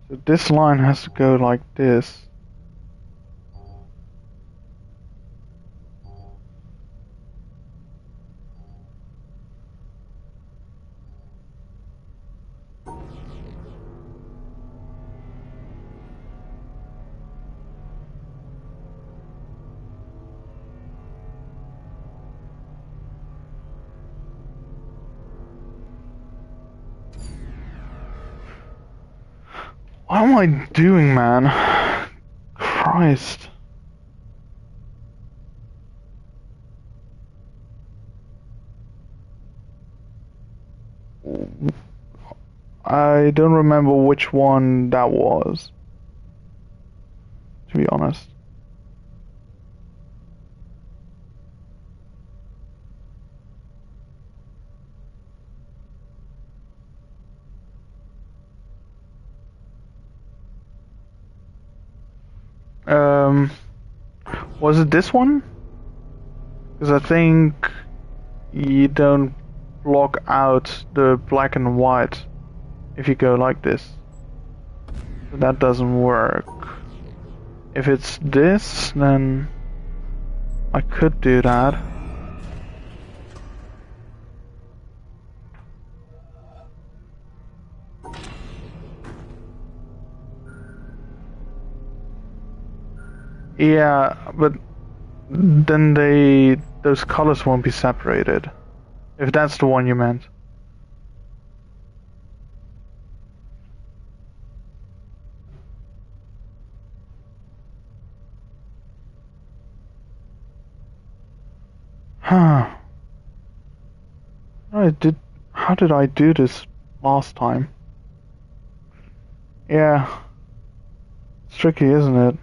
So this line has to go like this. What am I doing, man? Christ. I don't remember which one that was, to be honest. Was it this one? Because I think you don't block out the black and white if you go like this. That doesn't work. If it's this, then I could do that. Yeah, but then those colors won't be separated. If that's the one you meant. Huh. How did I do this last time? Yeah. It's tricky, isn't it?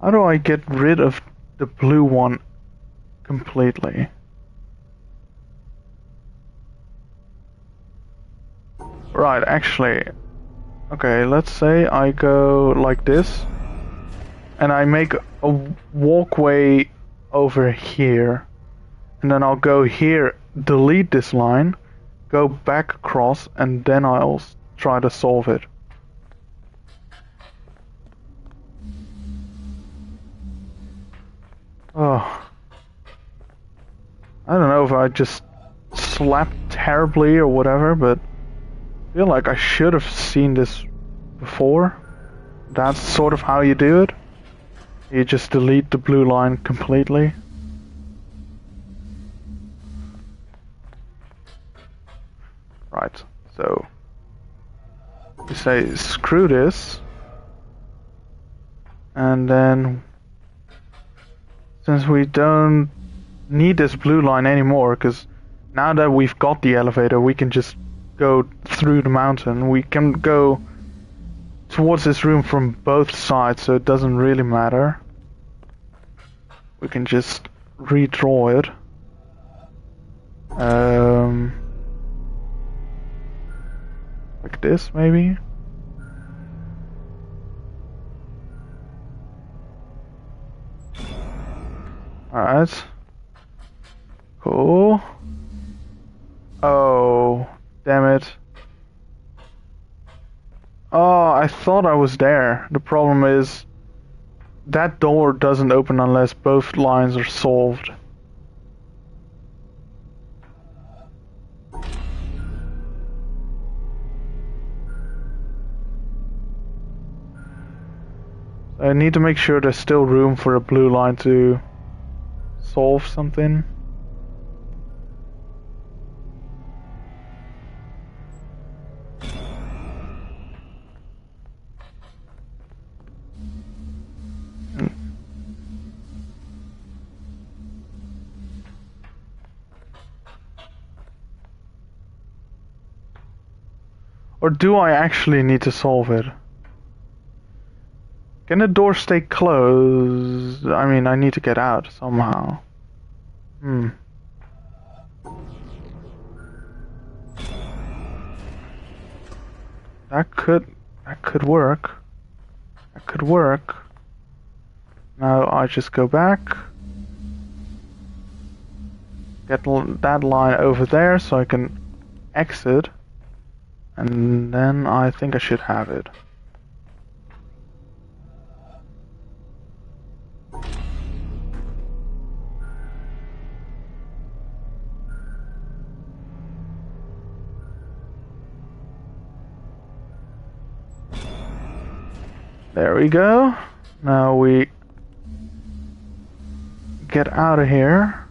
How do I get rid of the blue one completely? Right, actually, okay, let's say I go like this, and I make a walkway over here, and then I'll go here, delete this line, go back across, and then I'll try to solve it. Oh. I don't know if I just slapped terribly or whatever, but I feel like I should have seen this before. That's sort of how you do it. You just delete the blue line completely. Right, so you say screw this, and then since we don't need this blue line anymore, because now that we've got the elevator, we can just go through the mountain. We can go towards this room from both sides, so it doesn't really matter. We can just redraw it. Like this, maybe? Alright. Cool. Oh, damn it. Oh, I thought I was there. The problem is that door doesn't open unless both lines are solved. I need to make sure there's still room for a blue line to solve something. Or do I actually need to solve it? Can the door stay closed? I mean, I need to get out somehow. That could work. That could work. Now I just go back. Get that line over there so I can exit. And then I think I should have it. There we go. Now we get out of here.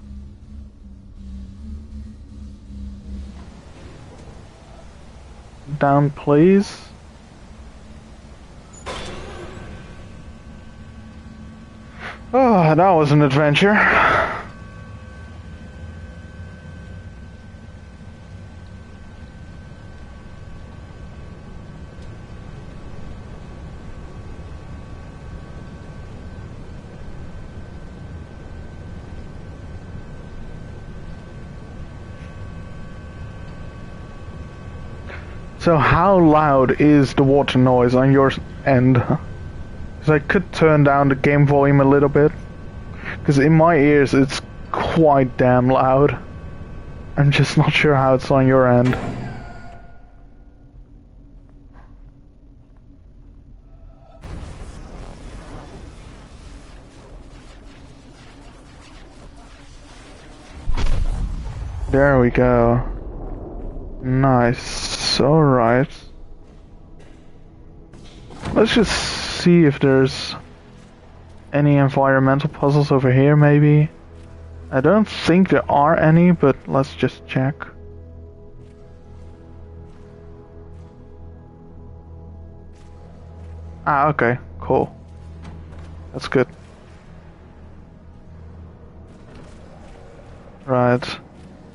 Down, please. Oh, that was an adventure. So how loud is the water noise on your end? Because I could turn down the game volume a little bit. Because in my ears it's quite damn loud. I'm just not sure how it's on your end. There we go. Nice. Alright. Let's just see if there's any environmental puzzles over here, maybe. I don't think there are any, but let's just check. Ah, okay, cool. That's good. Right.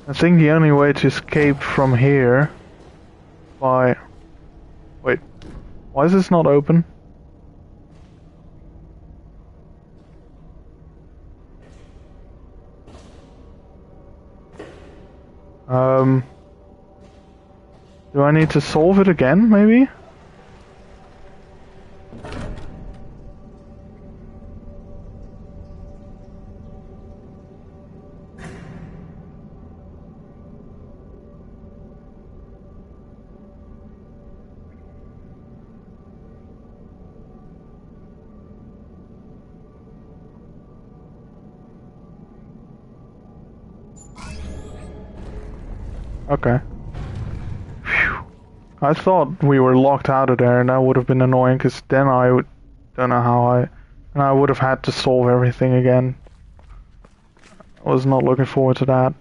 I think the only way to escape from here by... Wait, why is this not open? Do I need to solve it again, maybe? Okay. Phew. I thought we were locked out of there, and that would have been annoying, because then I would... Don't know how I... And I would have had to solve everything again. I was not looking forward to that.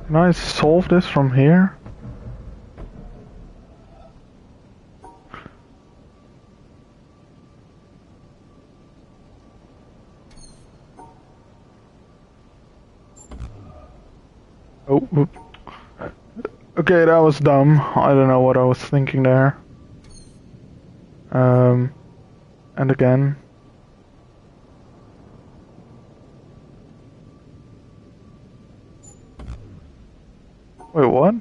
Can I solve this from here? Oh, okay, that was dumb. I don't know what I was thinking there. And again. Wait, what?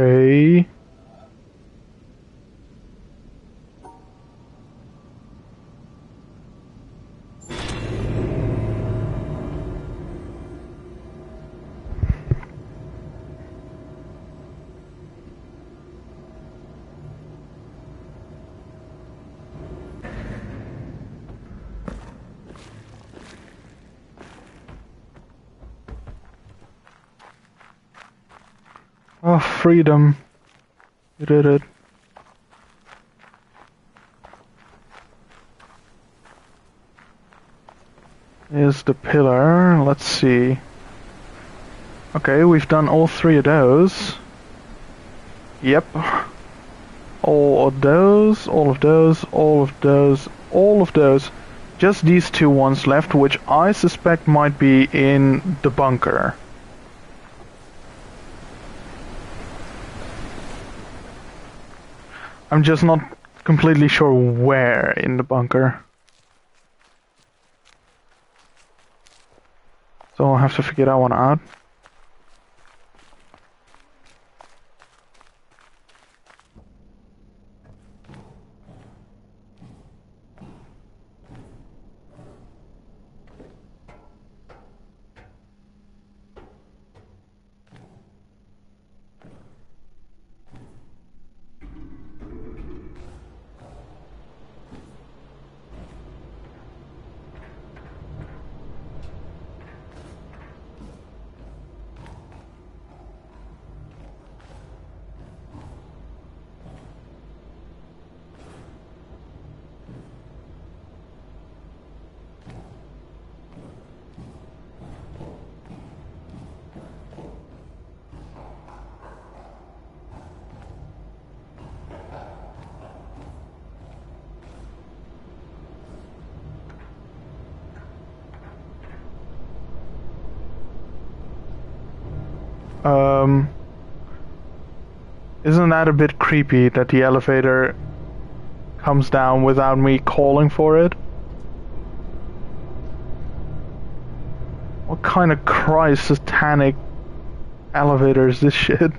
Okay. Oh, freedom. You did it. Here's the pillar. Let's see. Okay, we've done all three of those. Yep. All of those, all of those, all of those, all of those. Just these two ones left, which I suspect might be in the bunker. I'm just not completely sure where in the bunker. So I'll have to figure that one out. Isn't that a bit creepy that the elevator comes down without me calling for it? What kind of Christ satanic elevator is this shit?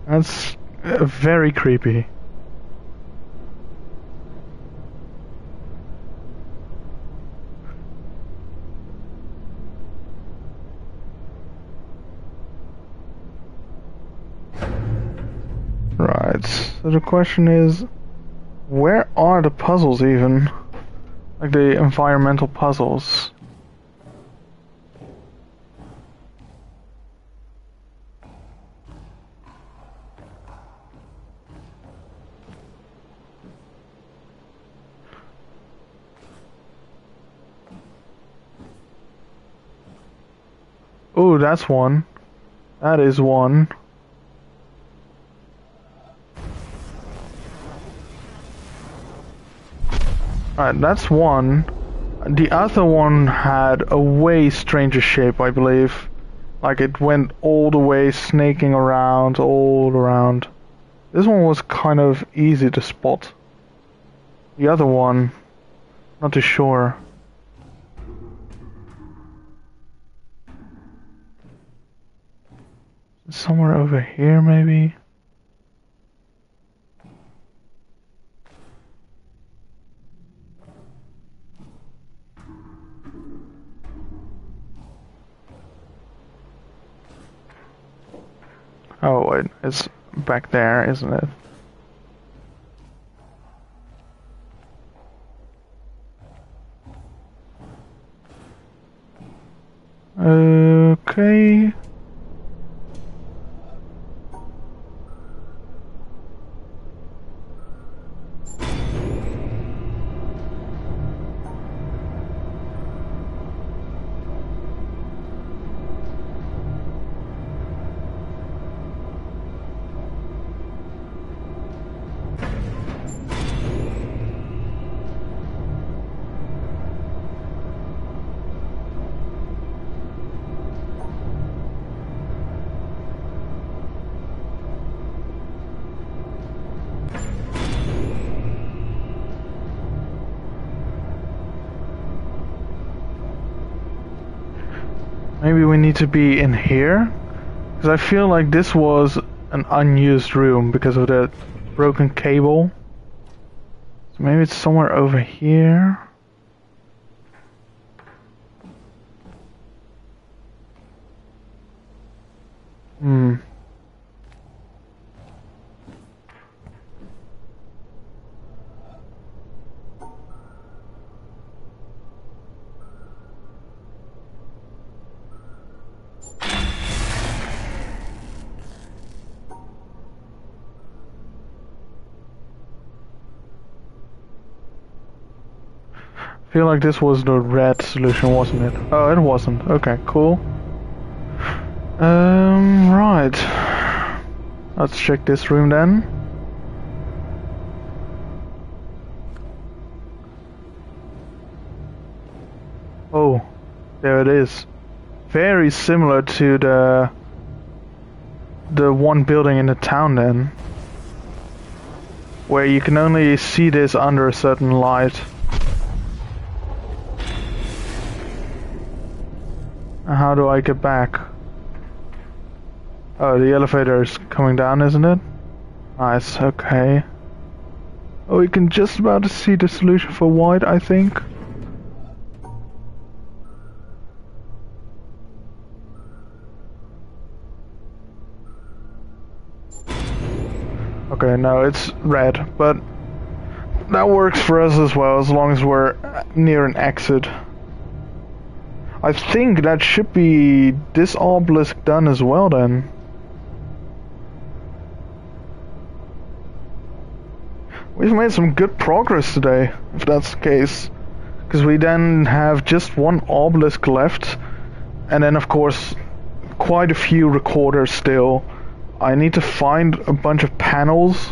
That's very creepy. Right, so the question is, where are the puzzles even? Like the environmental puzzles. Oh, that's one. That is one. Alright, that's one. The other one had a way stranger shape, I believe. Like it went all the way snaking around, all around. This one was kind of easy to spot. The other one, not too sure. Somewhere over here, maybe? Oh, wait, it's back there, isn't it? Okay. Maybe we need to be in here? Because I feel like this was an unused room because of the broken cable. So maybe it's somewhere over here. I feel like this was the red solution, wasn't it? Oh, it wasn't. Okay, cool. Right. Let's check this room then. Oh, there it is. Very similar to the one building in the town then, where you can only see this under a certain light. How do I get back? Oh, the elevator is coming down, isn't it? Nice, okay. Oh, we can just about see the solution for white, I think. Okay, no, it's red, but that works for us as well, as long as we're near an exit. I think that should be this obelisk done as well then. We've made some good progress today, if that's the case. Because we then have just one obelisk left. And then of course, quite a few recorders still. I need to find a bunch of panels.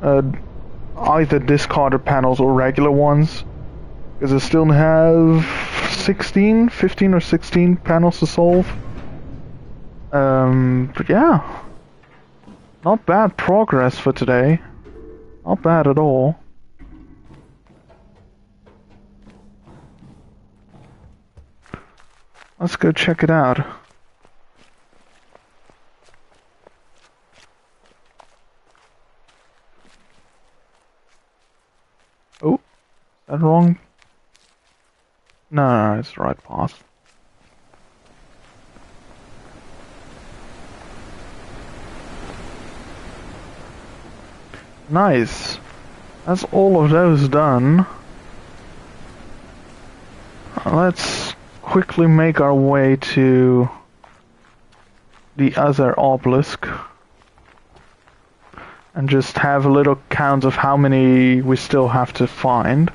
Either discarded panels or regular ones. Because I still have 15 or 16 panels to solve. But yeah. Not bad progress for today. Not bad at all. Let's go check it out. Oh, is that wrong? No, it's the right path. Nice. That's all of those done. Let's quickly make our way to the other obelisk and just have a little count of how many we still have to find.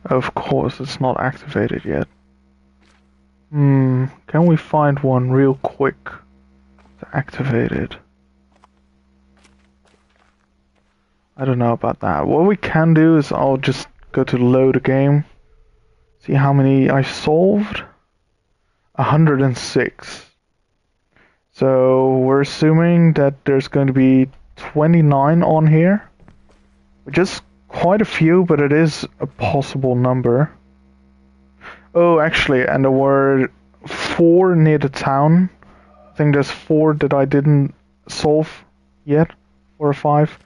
Of course, it's not activated yet. Can we find one real quick to activate it? I don't know about that. What we can do is I'll just go to load a game. See how many I solved. 106. So we're assuming that there's going to be 29 on here. Which is quite a few, but it is a possible number. Oh, actually, and there were 4 near the town. I think there's 4 that I didn't solve yet. 4 or 5.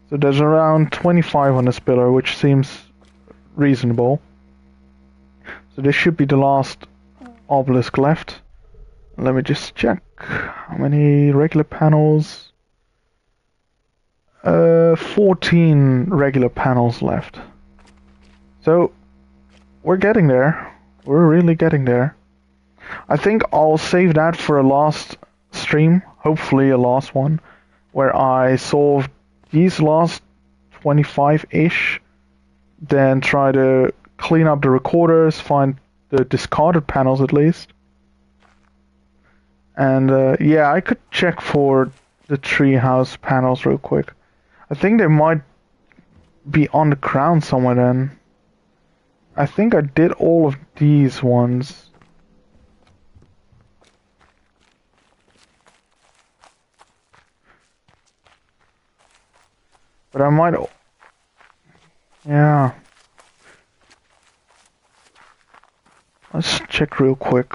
So there's around 25 on this pillar, which seems reasonable. So this should be the last obelisk left. Let me just check. How many regular panels? 14 regular panels left. So, we're getting there. We're really getting there. I think I'll save that for a last stream, hopefully a last one, where I solve these last 25-ish, then try to clean up the recorders, find the discarded panels at least. And yeah, I could check for the treehouse panels real quick. I think they might be on the ground somewhere then. I think I did all of these ones. But I might... Yeah. Let's check real quick.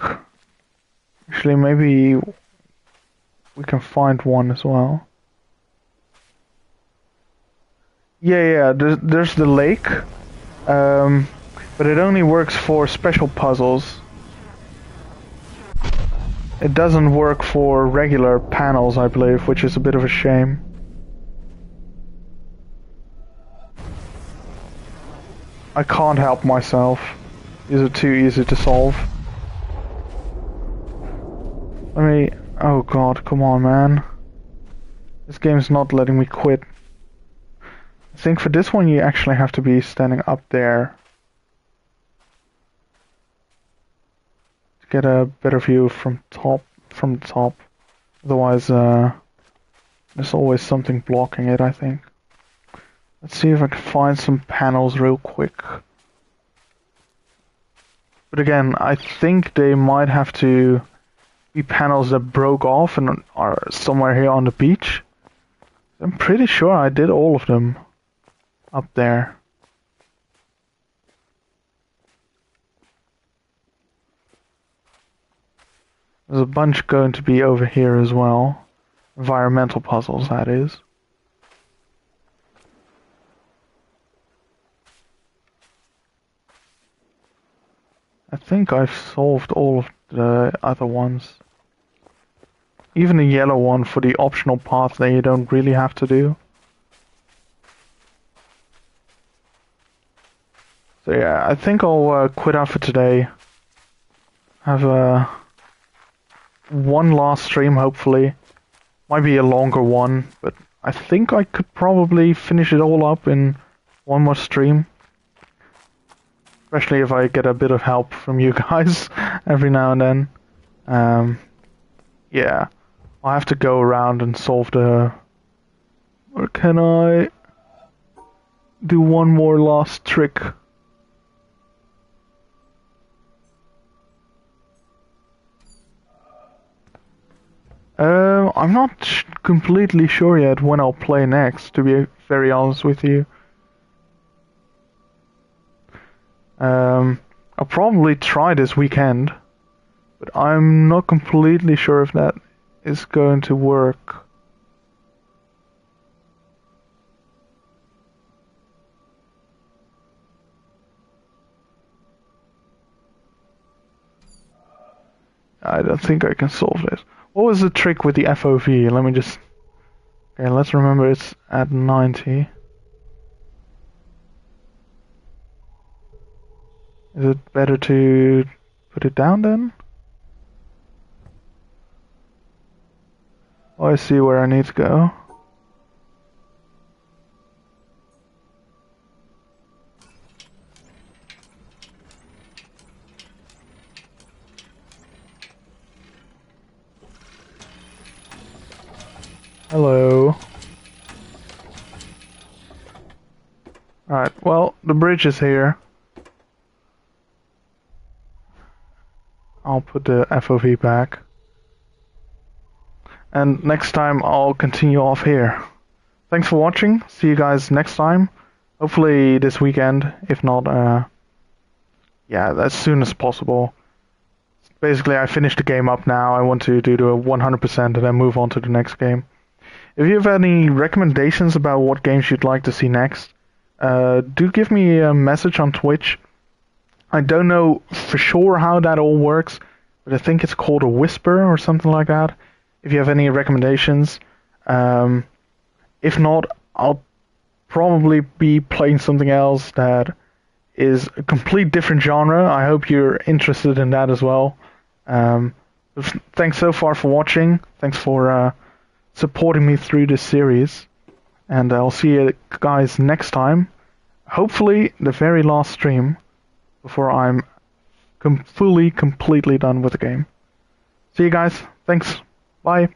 Actually, maybe we can find one as well. Yeah, there's the lake. But it only works for special puzzles. It doesn't work for regular panels, I believe, which is a bit of a shame. I can't help myself. These are too easy to solve. Let me... Oh god, come on, man. This game's not letting me quit. I think for this one you actually have to be standing up there to get a better view from the top. Otherwise, there's always something blocking it, I think. Let's see if I can find some panels real quick. But again, I think they might have to be panels that broke off and are somewhere here on the beach. I'm pretty sure I did all of them up there. There's a bunch going to be over here as well. Environmental puzzles, that is. I think I've solved all of the other ones. Even the yellow one for the optional path that you don't really have to do. So yeah, I think I'll quit out for today. Have one last stream, hopefully. Might be a longer one, but I think I could probably finish it all up in one more stream. Especially if I get a bit of help from you guys every now and then. Yeah, I'll have to go around and solve the Or can I do one more last trick? I'm not completely sure yet when I'll play next, to be very honest with you. I'll probably try this weekend, but I'm not completely sure if that is going to work. I don't think I can solve this. What was the trick with the FOV? Let me just... Okay, let's remember it's at 90. Is it better to put it down then? Oh, I see where I need to go. Hello. Alright, well, the bridge is here. I'll put the FOV back. And next time I'll continue off here. Thanks for watching. See you guys next time. Hopefully this weekend. If not, yeah, as soon as possible. Basically, I finished the game up now. I want to do the 100% and then move on to the next game. If you have any recommendations about what games you'd like to see next, do give me a message on Twitch. I don't know for sure how that all works, but I think it's called a whisper or something like that. If you have any recommendations. If not, I'll probably be playing something else that is a complete different genre. I hope you're interested in that as well. Thanks so far for watching. Thanks for supporting me through this series. And I'll see you guys next time. Hopefully the very last stream before I'm completely done with the game. See you guys. Thanks. Bye.